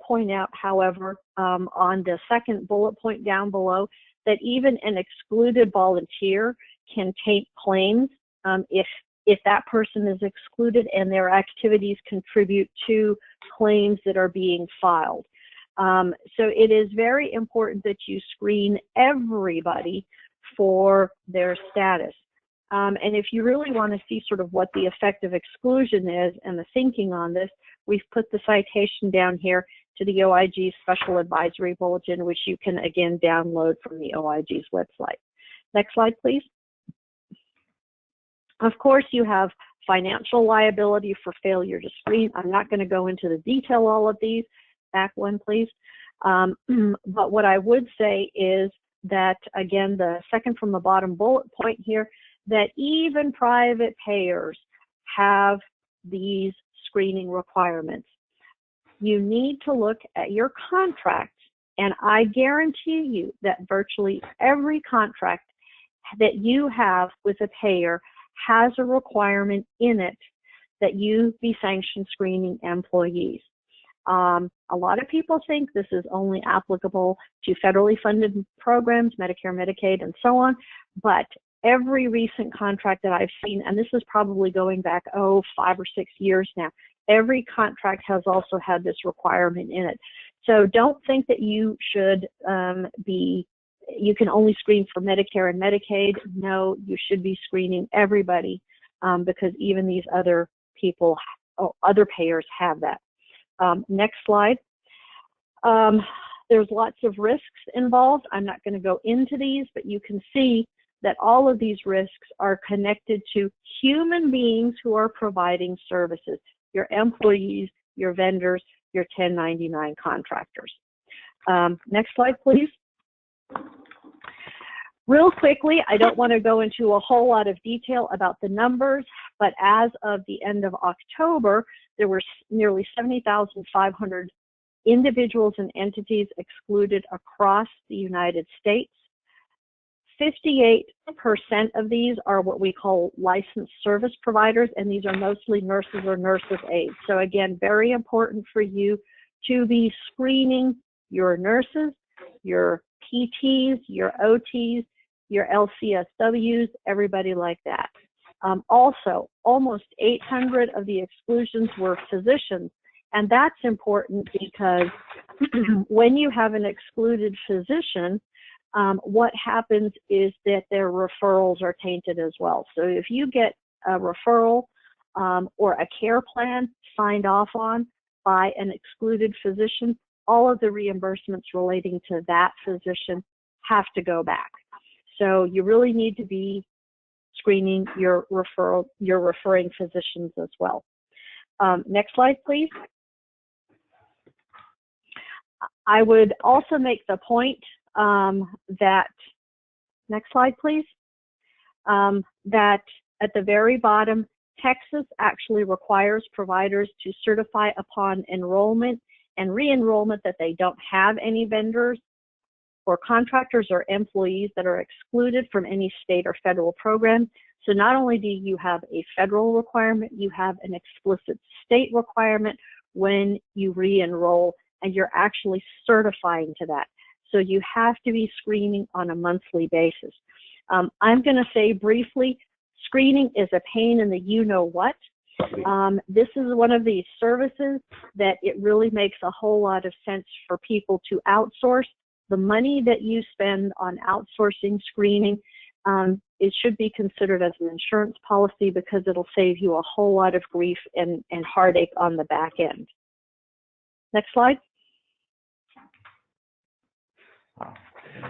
C: point out, however, on the second bullet point down below, that even an excluded volunteer can take claims if that person is excluded and their activities contribute to claims that are being filed. So it is very important that you screen everybody for their status. And if you really want to see sort of what the effect of exclusion is and the thinking on this, we've put the citation down here to the OIG Special Advisory Bulletin, which you can again download from the OIG's website. Next slide, please. Of course, you have financial liability for failure to screen. I'm not going to go into the detail all of these. Back one, please. But what I would say is that, again, the second from the bottom bullet point here, that even private payers have these screening requirements. You need to look at your contract, and I guarantee you that virtually every contract that you have with a payer has a requirement in it that you be sanction screening employees. A lot of people think this is only applicable to federally funded programs, Medicare, Medicaid, and so on, but every recent contract that I've seen, and this is probably going back, 5 or 6 years now, every contract has also had this requirement in it. So don't think that you should you can only screen for Medicare and Medicaid. No, you should be screening everybody, because even these other people, other payers have that. Next slide. There's lots of risks involved. I'm not going to go into these, but you can see that all of these risks are connected to human beings who are providing services, your employees, your vendors, your 1099 contractors. Next slide, please. Real quickly, I don't want to go into a whole lot of detail about the numbers, but as of the end of October, there were nearly 70,500 individuals and entities excluded across the United States. 58% of these are what we call licensed service providers, and these are mostly nurses or nurses' aides. So again, very important for you to be screening your nurses, your PTs, your OTs, your LCSWs, everybody like that. Also, almost 800 of the exclusions were physicians, and that's important because when you have an excluded physician, what happens is that their referrals are tainted as well. So if you get a referral or a care plan signed off on by an excluded physician, all of the reimbursements relating to that physician have to go back. So you really need to be screening your referring physicians as well. Next slide, please. I would also make the point that, next slide, please, that at the very bottom, Texas actually requires providers to certify upon enrollment and re-enrollment that they don't have any vendors or contractors or employees that are excluded from any state or federal program. So not only do you have a federal requirement, you have an explicit state requirement when you re-enroll, and you're actually certifying to that. So you have to be screening on a monthly basis. I'm going to say briefly, screening is a pain in the you-know-what. This is one of these services that it really makes a whole lot of sense for people to outsource. The money that you spend on outsourcing screening, it should be considered as an insurance policy because it'll save you a whole lot of grief and heartache on the back end. Next slide.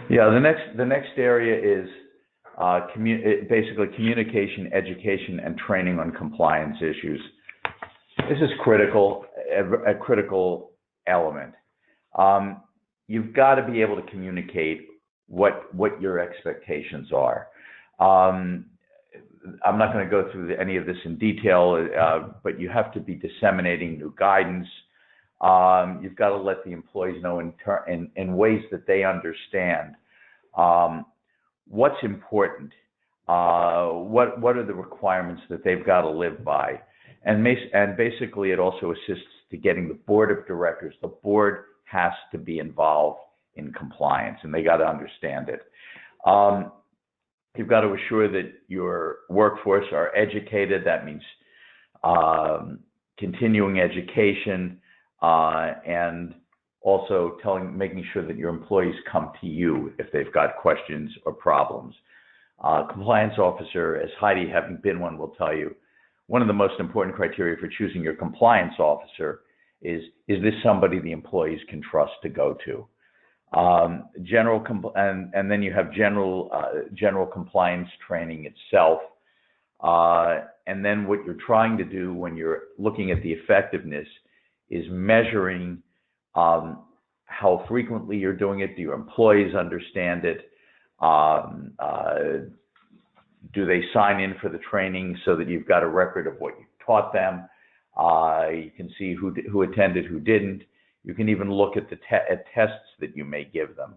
B: Yeah, the next area is basically communication, education, and training on compliance issues. This is critical, a critical element. You've got to be able to communicate what your expectations are. I'm not going to go through any of this in detail, but you have to be disseminating new guidance. You've got to let the employees know in ways that they understand what's important, what are the requirements that they've got to live by, and basically it also assists to getting the board of directors. The board has to be involved in compliance, and they got to understand it. You've got to assure that your workforce are educated. That means continuing education, and also making sure that your employees come to you if they've got questions or problems. Compliance officer, as Heidi, having been one, will tell you, one of the most important criteria for choosing your compliance officer is this somebody the employees can trust to go to? And then you have general compliance training itself. And then what you're trying to do when you're looking at the effectiveness is measuring how frequently you're doing it. Do your employees understand it? Do they sign in for the training so that you've got a record of what you taught them? You can see who attended, who didn't. You can even look at at tests that you may give them.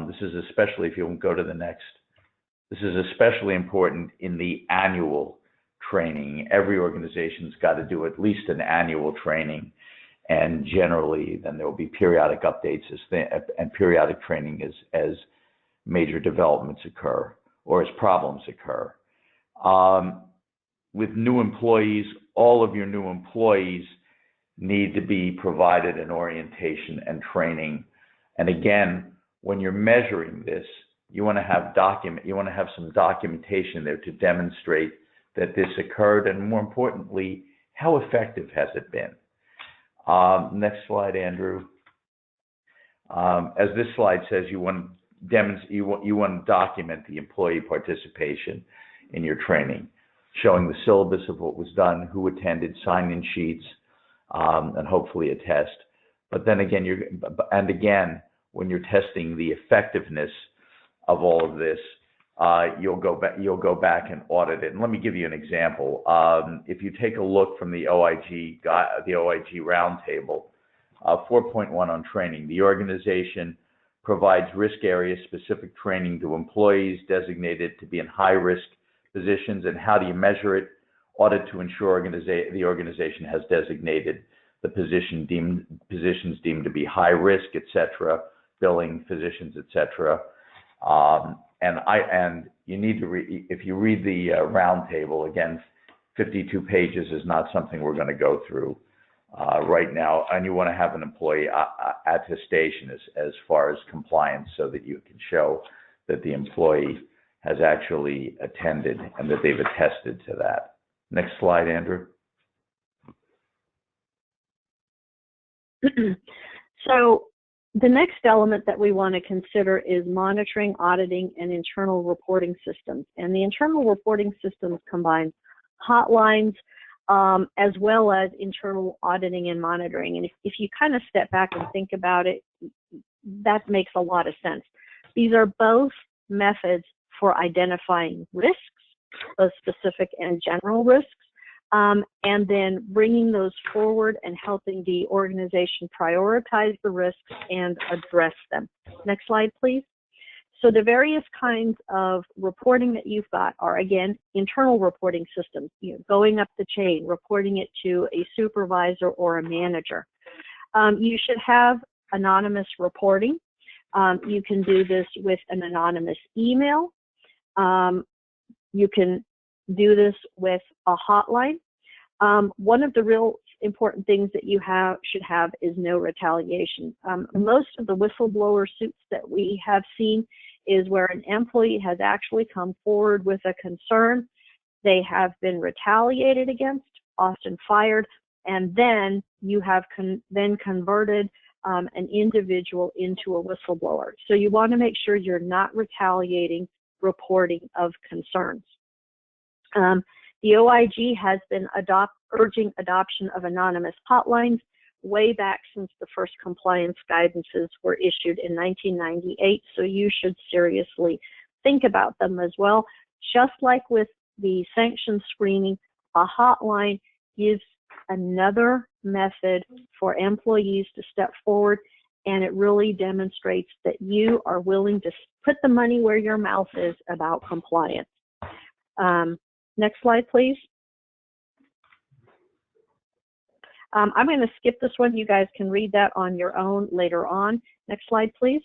B: This is especially, if you go to the next, this is especially important in the annual training. Every organization's got to do at least an annual training, and generally then there will be periodic updates and periodic training as major developments occur or as problems occur. With new employees, all of your new employees need to be provided an orientation and training. And again, when you're measuring this, you want to have some documentation there to demonstrate that this occurred, and more importantly, how effective has it been? Next slide, Andrew. As this slide says, you want you want to document the employee participation in your training, showing the syllabus of what was done, who attended, sign-in sheets, and hopefully a test. But then again, when you're testing the effectiveness of all of this, you'll go back and audit it. And let me give you an example. If you take a look from the OIG roundtable, 4.1 on training, the organization provides risk area specific training to employees designated to be in high risk positions. And how do you measure it? Audit to ensure the organization has designated the positions deemed to be high risk, etc., billing physicians, etc. And you need to if you read the roundtable, again, 52 pages is not something we're going to go through right now. And you want to have an employee attestation as far as compliance, so that you can show that the employee has actually attended and that they've attested to that. Next slide, Andrew.
C: So the next element that we want to consider is monitoring, auditing, and internal reporting systems. And the internal reporting systems combine hotlines as well as internal auditing and monitoring. And if you kind of step back and think about it, that makes a lot of sense. These are both methods for identifying risks, both specific and general risks, and then bringing those forward and helping the organization prioritize the risks and address them. Next slide, please. So the various kinds of reporting that you've got are, again, internal reporting systems, going up the chain, reporting it to a supervisor or a manager. You should have anonymous reporting. You can do this with an anonymous email. You can do this with a hotline. One of the real important things that you should have is no retaliation. Most of the whistleblower suits that we have seen is where an employee has actually come forward with a concern. They have been retaliated against, often fired, and then you have converted an individual into a whistleblower. So you want to make sure you're not retaliating reporting of concerns. The OIG has been urging adoption of anonymous hotlines way back since the first compliance guidances were issued in 1998, so you should seriously think about them as well. Just like with the sanction screening, a hotline gives another method for employees to step forward, and it really demonstrates that you are willing to put the money where your mouth is about compliance. Next slide, please. I'm going to skip this one. You guys can read that on your own later on. Next slide, please.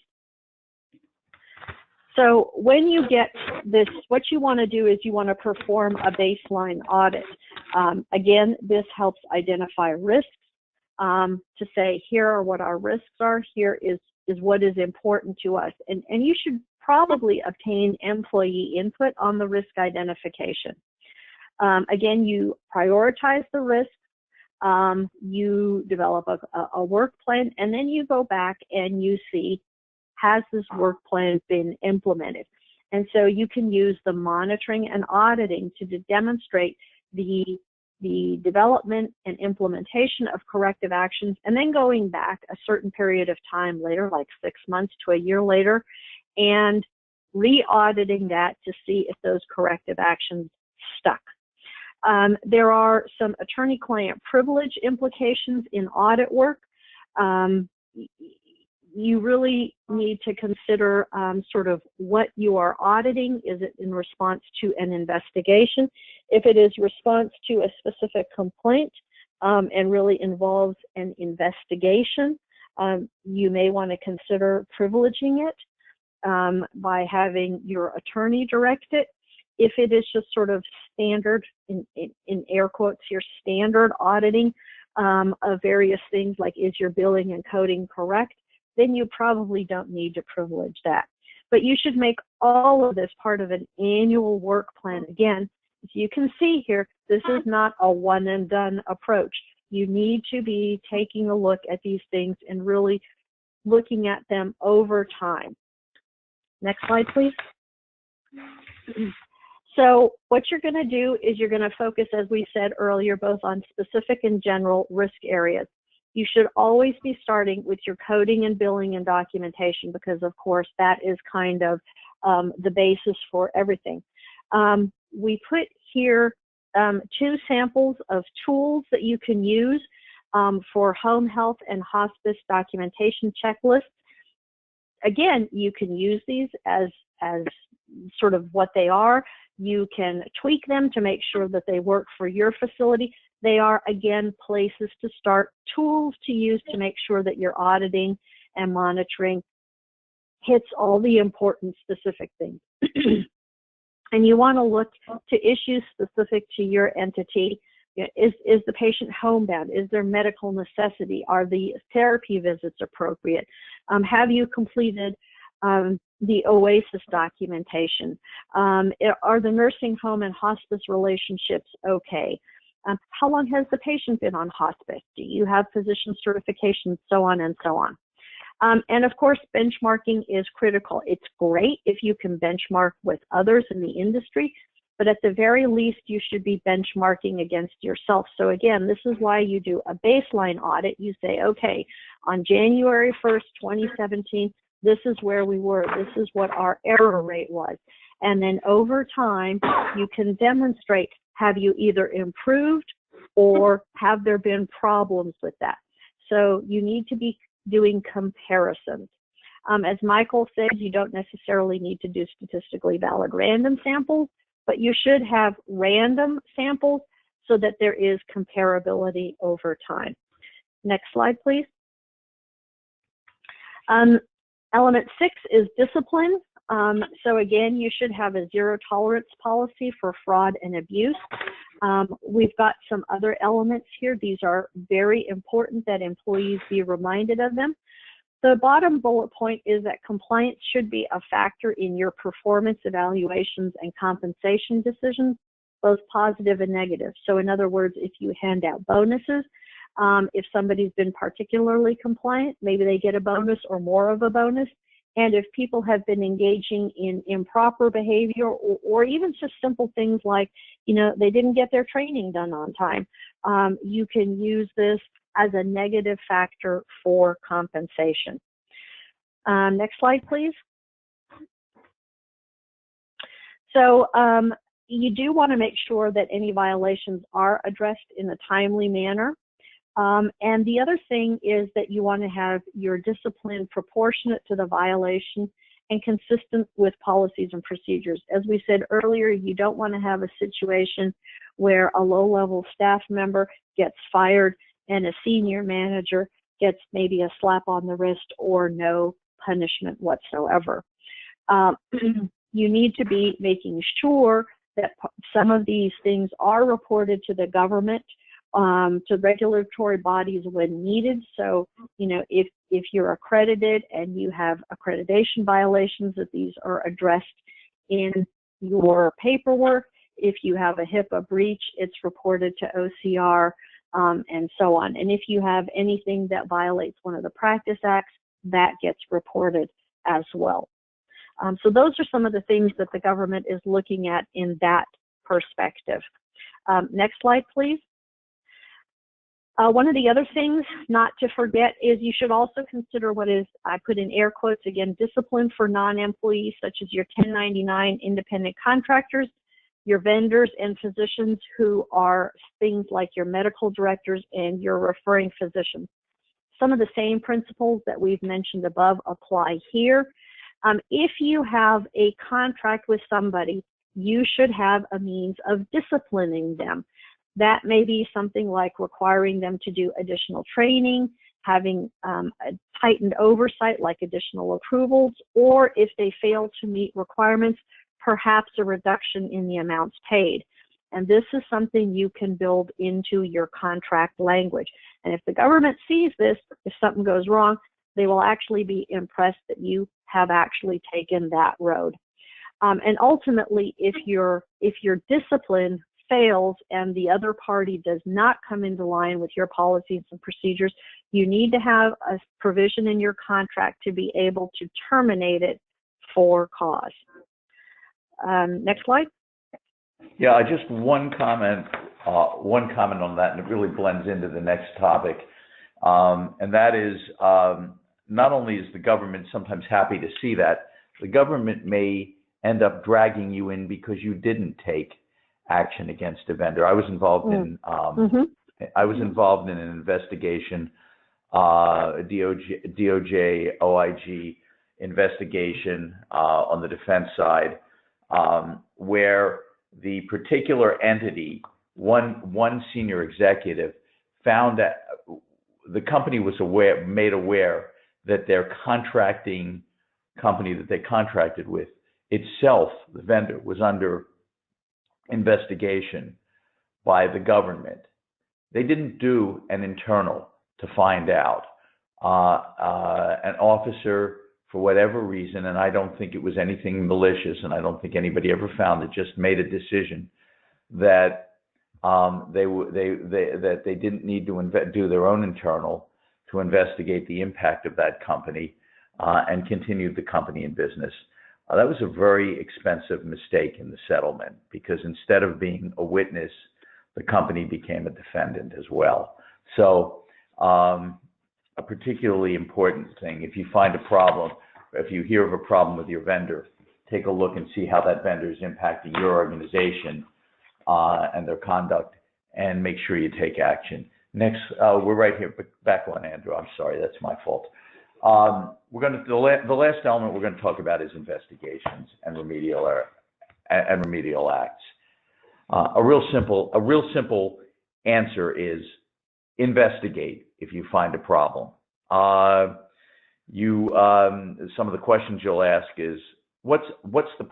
C: So when you get this, what you want to do is you want to perform a baseline audit. Again, this helps identify risks, to say, here are what our risks are, here is what is important to us. And you should probably obtain employee input on the risk identification. Again, you prioritize the risks, you develop a work plan, and then you go back and you see, has this work plan been implemented? And so you can use the monitoring and auditing to demonstrate the development and implementation of corrective actions, and then going back a certain period of time later, like 6 months to a year later, and re-auditing that to see if those corrective actions stuck. There are some attorney-client privilege implications in audit work. You really need to consider sort of what you are auditing. Is it in response to an investigation? If it is response to a specific complaint and really involves an investigation, you may want to consider privileging it by having your attorney direct it. If it is just sort of standard, in air quotes here, standard auditing of various things like, is your billing and coding correct, then you probably don't need to privilege that. But you should make all of this part of an annual work plan. Again, as you can see here, this is not a one and done approach. You need to be taking a look at these things and really looking at them over time. Next slide, please. So what you're going to do is you're going to focus, as we said earlier, both on specific and general risk areas. You should always be starting with your coding and billing and documentation because, of course, that is kind of the basis for everything. We put here 2 samples of tools that you can use for home health and hospice documentation checklists. Again, you can use these as sort of what they are. You can tweak them to make sure that they work for your facility. They are, again, places to start, tools to use to make sure that your auditing and monitoring hits all the important specific things. And you want to look to issues specific to your entity. Is the patient homebound? Is there medical necessity? Are the therapy visits appropriate? Have you completed the OASIS documentation? Are the nursing home and hospice relationships okay? How long has the patient been on hospice? Do you have physician certification? So on and so on. And of course, benchmarking is critical. It's great if you can benchmark with others in the industry, but at the very least, you should be benchmarking against yourself. So again, this is why you do a baseline audit. You say, okay, on January 1st, 2017, this is where we were. This is what our error rate was. And then over time, you can demonstrate, have you either improved or have there been problems with that? So you need to be doing comparisons. As Michael said, you don't necessarily need to do statistically valid random samples, but you should have random samples so that there is comparability over time. Next slide, please. Element 6 is discipline. So again, you should have a zero tolerance policy for fraud and abuse. We've got some other elements here. These are very important that employees be reminded of them. The bottom bullet point is that compliance should be a factor in your performance evaluations and compensation decisions, both positive and negative. So in other words, if you hand out bonuses, if somebody's been particularly compliant, maybe they get a bonus or more of a bonus. And if people have been engaging in improper behavior or even just simple things like, you know, they didn't get their training done on time, you can use this as a negative factor for compensation. Next slide, please. So you do want to make sure that any violations are addressed in a timely manner. And the other thing is that you want to have your discipline proportionate to the violation and consistent with policies and procedures. As we said earlier, you don't want to have a situation where a low-level staff member gets fired and a senior manager gets maybe a slap on the wrist or no punishment whatsoever. You need to be making sure that some of these things are reported to the government, to regulatory bodies when needed. So, you know, if you're accredited and you have accreditation violations, that these are addressed in your paperwork. If you have a HIPAA breach, it's reported to OCR, and so on. And if you have anything that violates one of the practice acts, that gets reported as well. So those are some of the things that the government is looking at in that perspective. Next slide, please. One of the other things not to forget is you should also consider what is, I put in air quotes again, discipline for non-employees such as your 1099 independent contractors, your vendors and physicians who are things like your medical directors and your referring physicians. Some of the same principles that we've mentioned above apply here. If you have a contract with somebody, you should have a means of disciplining them. That may be something like requiring them to do additional training, having a tightened oversight like additional approvals, or if they fail to meet requirements, perhaps a reduction in the amounts paid. And this is something you can build into your contract language. And if the government sees this, if something goes wrong, they will actually be impressed that you have actually taken that road. And ultimately, if your discipline fails and the other party does not come into line with your policies and procedures, you need to have a provision in your contract to be able to terminate it for cause. Next slide.
B: Yeah, just one comment on that, and it really blends into the next topic. And that is, not only is the government sometimes happy to see that, the government may end up dragging you in because you didn't take action against a vendor. I was involved in an investigation, a DOJ, OIG investigation on the defense side, where the particular entity, one senior executive, found that the company was made aware that their contracting company that they contracted with itself, the vendor, was under investigation by the government. They didn't do an internal to find out. An officer, for whatever reason, and I don't think it was anything malicious, and I don't think anybody ever found it, just made a decision that they didn't need to do their own internal to investigate the impact of that company and continued the company in business. That was a very expensive mistake in the settlement, because instead of being a witness, the company became a defendant as well. So a particularly important thing, if you find a problem, if you hear of a problem with your vendor, take a look and see how that vendor is impacting your organization and their conduct, and make sure you take action. Next, we're right here, back on Andrew. I'm sorry, that's my fault. The last element we're going to talk about is investigations and remedial acts. A real simple answer is investigate if you find a problem. Some of the questions you'll ask is, what are the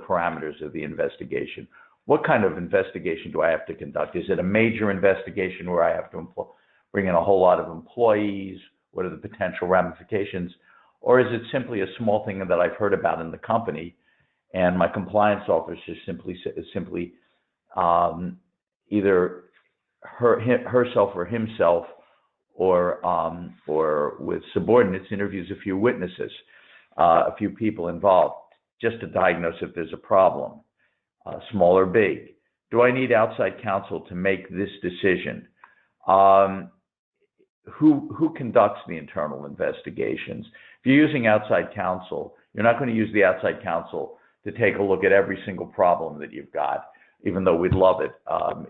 B: parameters of the investigation? What kind of investigation do I have to conduct? Is it a major investigation where I have to bring in a whole lot of employees? What are the potential ramifications? Or is it simply a small thing that I've heard about in the company, and my compliance officer simply either herself or himself, or with subordinates, interviews a few witnesses, a few people involved, just to diagnose if there's a problem, small or big? Do I need outside counsel to make this decision? Who conducts the internal investigations? If you're using outside counsel, you're not going to use the outside counsel to take a look at every single problem that you've got, even though we'd love it.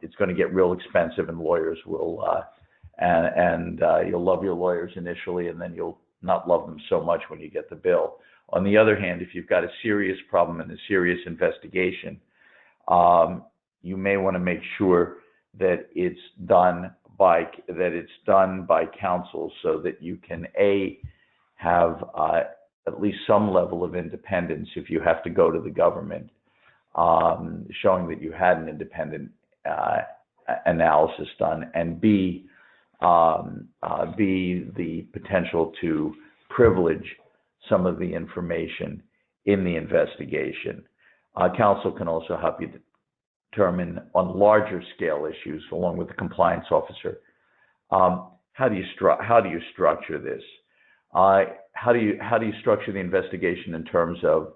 B: It's going to get real expensive, and lawyers will, you'll love your lawyers initially, and then you'll not love them so much when you get the bill. On the other hand, if you've got a serious problem and a serious investigation, you may want to make sure that it's done by counsel, so that you can have at least some level of independence if you have to go to the government, showing that you had an independent analysis done, and B, the potential to privilege some of the information in the investigation. Counsel can also help you determine on larger scale issues, along with the compliance officer, how do you structure this? How do you structure the investigation in terms of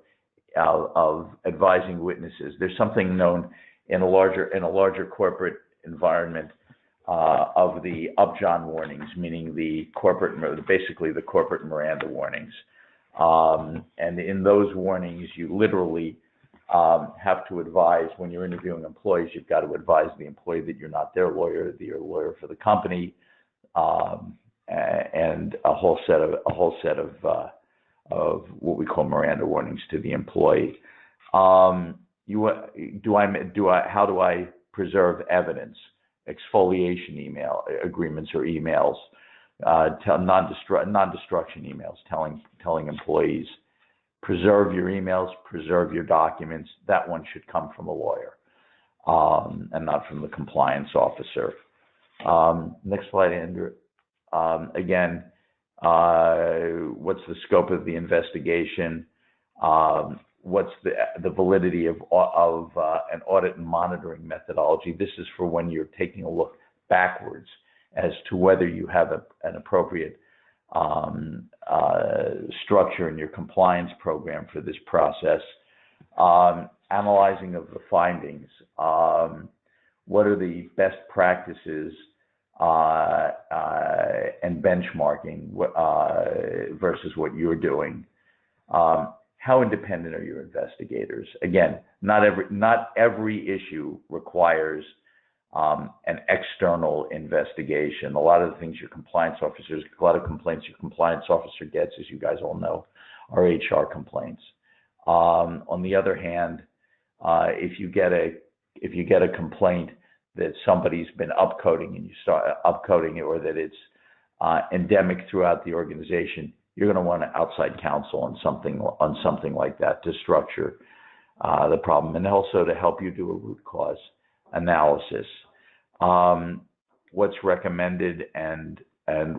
B: advising witnesses? There's something known in a larger corporate environment of the Upjohn warnings, meaning basically the corporate Miranda warnings. And in those warnings, you literally have to advise, when you're interviewing employees, you've got to advise the employee that you're not their lawyer, that you're a lawyer for the company, and a whole set of what we call Miranda warnings to the employee. How do I preserve evidence? Exfoliation agreements or emails, non-destruction emails, telling employees, preserve your emails, preserve your documents. That one should come from a lawyer, and not from the compliance officer. Next slide, Andrew. Again, what's the scope of the investigation? What's the validity of an audit and monitoring methodology? This is for when you're taking a look backwards as to whether you have an appropriate structure in your compliance program for this process. Analyzing of the findings. What are the best practices and benchmarking versus what you're doing? How independent are your investigators? Again, not every issue requires an external investigation. A lot of the things your compliance officers, a lot of complaints your compliance officer gets, as you guys all know, are HR complaints. On the other hand, if you get a complaint that somebody's been upcoding and you start upcoding it, or that it's endemic throughout the organization, you're going to want an outside counsel on something like that to structure the problem, and also to help you do a root cause analysis. What's recommended and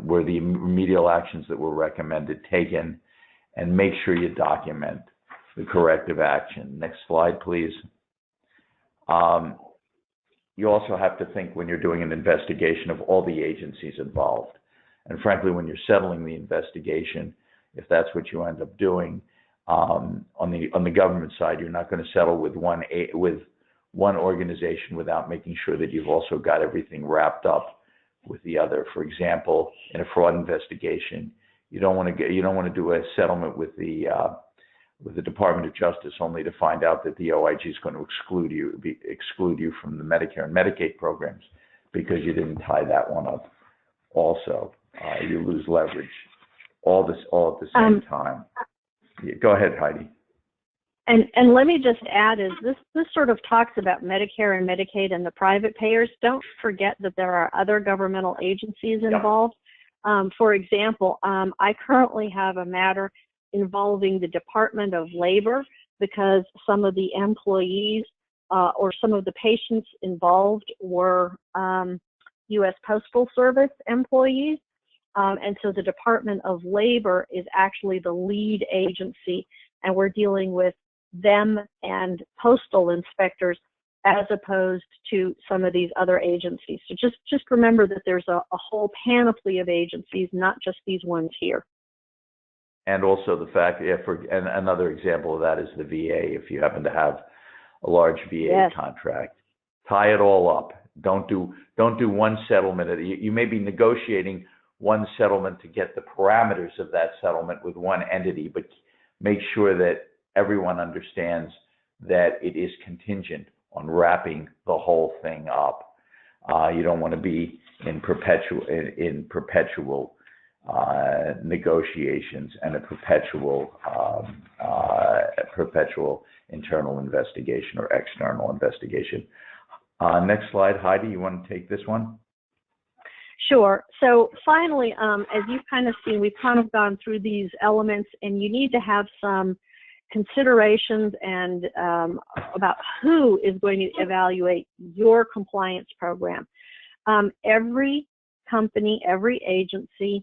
B: were the remedial actions that were recommended taken, and make sure you document the corrective action. Next slide, please. You also have to think, when you're doing an investigation, of all the agencies involved. And frankly, when you're settling the investigation, if that's what you end up doing, on the government side, you're not going to settle with one organization without making sure that you've also got everything wrapped up with the other. For example, in a fraud investigation, you don't want to do a settlement with the Department of Justice only to find out that the OIG is going to exclude you from the Medicare and Medicaid programs because you didn't tie that one up. Also, you lose leverage. All at the same time. Yeah, go ahead, Heidi.
C: And let me just add, is this sort of talks about Medicare and Medicaid and the private payers. Don't forget that there are other governmental agencies involved. For example, I currently have a matter involving the Department of Labor because some of the employees or some of the patients involved were U.S. Postal Service employees. And so the Department of Labor is actually the lead agency, and we're dealing with them and postal inspectors as opposed to some of these other agencies. So just remember that there's a whole panoply of agencies, not just these ones here.
B: And also the fact, and another example of that is the VA. If you happen to have a large VA contract, tie it all up. Don't do one settlement. You may be negotiating one settlement to get the parameters of that settlement with one entity, but make sure that everyone understands that it is contingent on wrapping the whole thing up. You don't want to be in perpetual negotiations and a perpetual internal investigation or external investigation. Next slide, Heidi, you want to take this one?
C: Sure. So finally, as you've kind of seen, we've kind of gone through these elements, and you need to have some considerations and about who is going to evaluate your compliance program. Every company, every agency,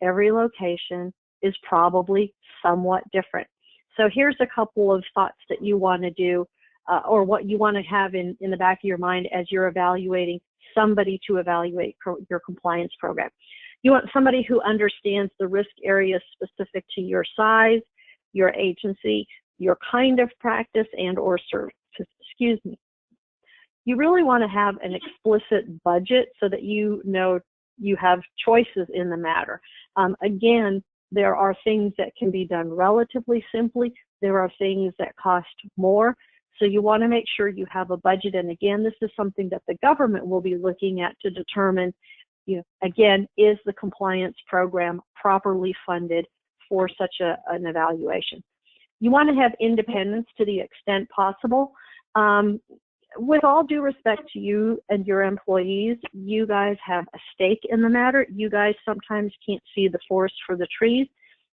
C: every location is probably somewhat different. So here's a couple of thoughts that you want to do or what you want to have in the back of your mind as you're evaluating somebody to evaluate your compliance program. You want somebody who understands the risk areas specific to your size, your agency, your kind of practice and or service. Excuse me. You really want to have an explicit budget so that you know you have choices in the matter. Again, there are things that can be done relatively simply. There are things that cost more. So you want to make sure you have a budget. And again, this is something that the government will be looking at to determine, again, is the compliance program properly funded for such an evaluation? You want to have independence to the extent possible. With all due respect to you and your employees, you guys have a stake in the matter. You guys sometimes can't see the forest for the trees.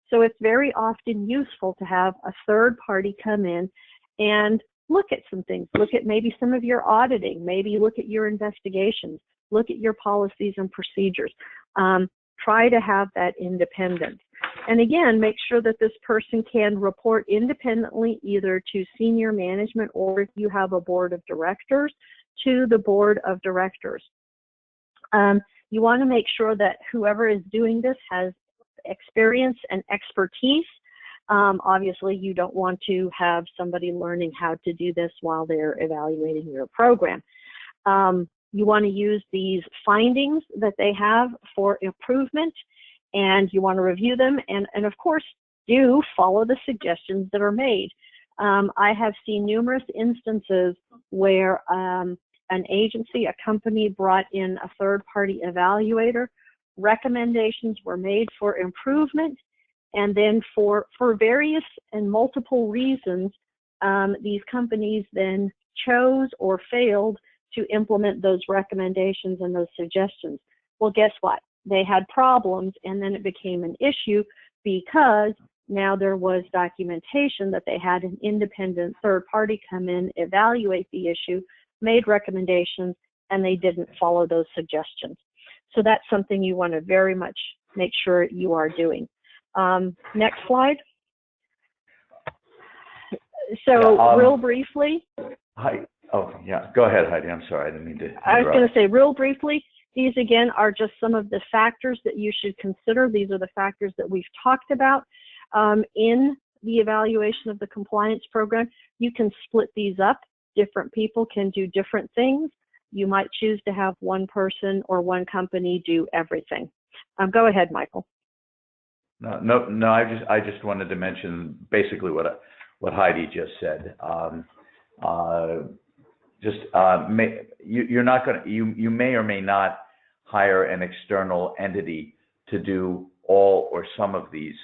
C: So it's very often useful to have a third party come in and look at some things. Look at maybe some of your auditing. Maybe look at your investigations. Look at your policies and procedures. Try to have that independence. And again, make sure that this person can report independently either to senior management, or if you have a board of directors, to the board of directors. You want to make sure that whoever is doing this has experience and expertise. Obviously, you don't want to have somebody learning how to do this while they're evaluating your program. You want to use these findings that they have for improvement, and you want to review them, and of course, do follow the suggestions that are made. I have seen numerous instances where an agency, a company brought in a third-party evaluator, recommendations were made for improvement, and then for various and multiple reasons, these companies then chose or failed to implement those recommendations and those suggestions. Well, guess what? They had problems, and then it became an issue because now there was documentation that they had an independent third party come in, evaluate the issue, made recommendations, and they didn't follow those suggestions. So that's something you want to very much make sure you are doing. Next slide. So real briefly.
B: Hi. Oh, yeah. Go ahead, Heidi. I'm sorry. I didn't mean to interrupt.
C: I was going to say real briefly, these again are just some of the factors that you should consider. These are the factors that we've talked about in the evaluation of the compliance program. You can split these up. Different people can do different things. You might choose to have one person or one company do everything. Go ahead, Michael.
B: No. I just wanted to mention basically what Heidi just said. You're not going to. You may or may not hire an external entity to do all or some of these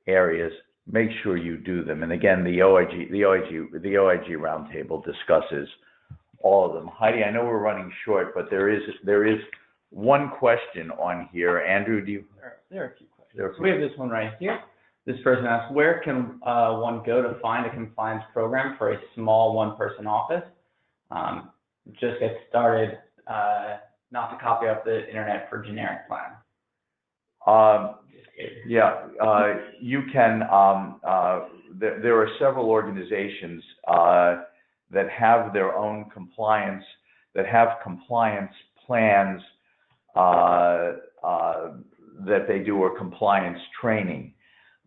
B: areas. Make sure you do them. And again, the OIG roundtable discusses all of them. Heidi, I know we're running short, but there is one question on here. Andrew, do you?
A: There are a few questions. We have this one right here. This person asks, where can one go to find a compliance program for a small one-person office? Just get started, not to copy up the internet for generic plan.
B: You can. There are several organizations that have their own compliance, that have compliance plans that they do, or compliance training.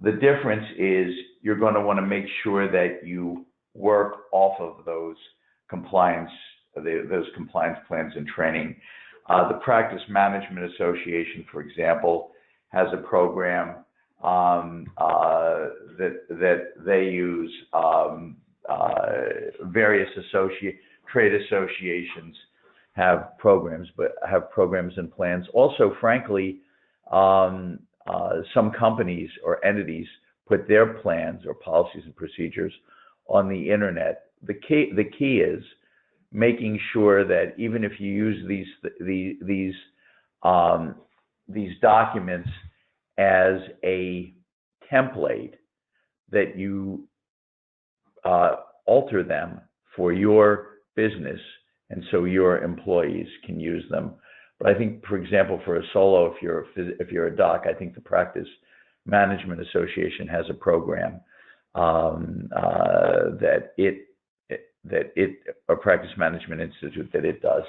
B: The difference is you're going to want to make sure that you work off of those compliance plans and training. The Practice Management Association, for example, has a program that they use. Various trade associations have programs, and plans. Also, frankly, some companies or entities put their plans or policies and procedures on the internet. The key is making sure that even if you use these documents as a template, that you alter them for your business, and so your employees can use them. But I think, for example, for a solo, if you're a doc, I think the Practice Management Association has a program or Practice Management Institute that it does.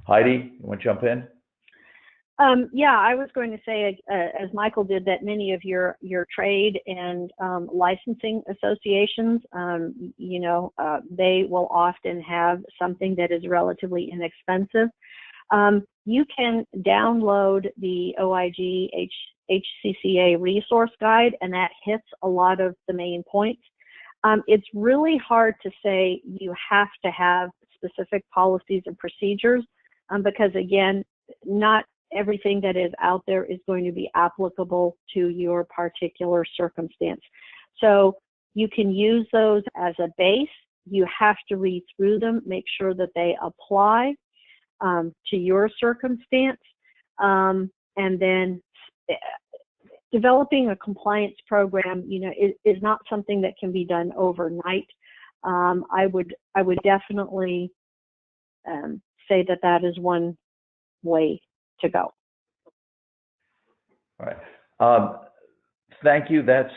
B: Heidi, you want to jump in?
C: Yeah, I was going to say, as Michael did, that many of your trade and licensing associations, they will often have something that is relatively inexpensive. You can download the OIG HCCA resource guide, and that hits a lot of the main points. It's really hard to say you have to have specific policies and procedures because, again, not everything that is out there is going to be applicable to your particular circumstance. So you can use those as a base. You have to read through them, make sure that they apply to your circumstance, and then developing a compliance program, is not something that can be done overnight. I would definitely say that is one way to go.
B: All right. Thank you. That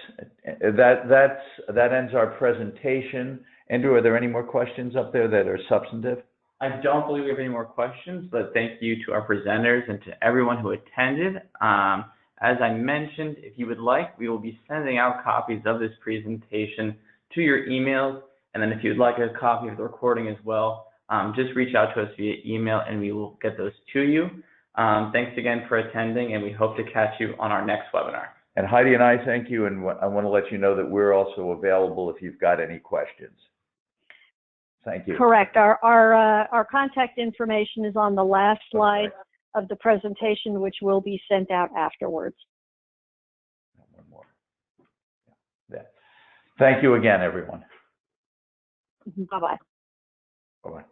B: ends our presentation. Andrew, are there any more questions up there that are substantive?
A: I don't believe we have any more questions, but thank you to our presenters and to everyone who attended. As I mentioned, if you would like, we will be sending out copies of this presentation to your emails. And then if you'd like a copy of the recording as well, just reach out to us via email and we will get those to you. Thanks again for attending, and we hope to catch you on our next webinar.
B: And Heidi and I thank you, and I want to let you know that we're also available if you've got any questions. Thank you.
C: Correct. Our contact information is on the last slide of the presentation, which will be sent out afterwards.
B: One more. Yeah. Thank you again, everyone.
C: Bye-bye.
B: Bye-bye.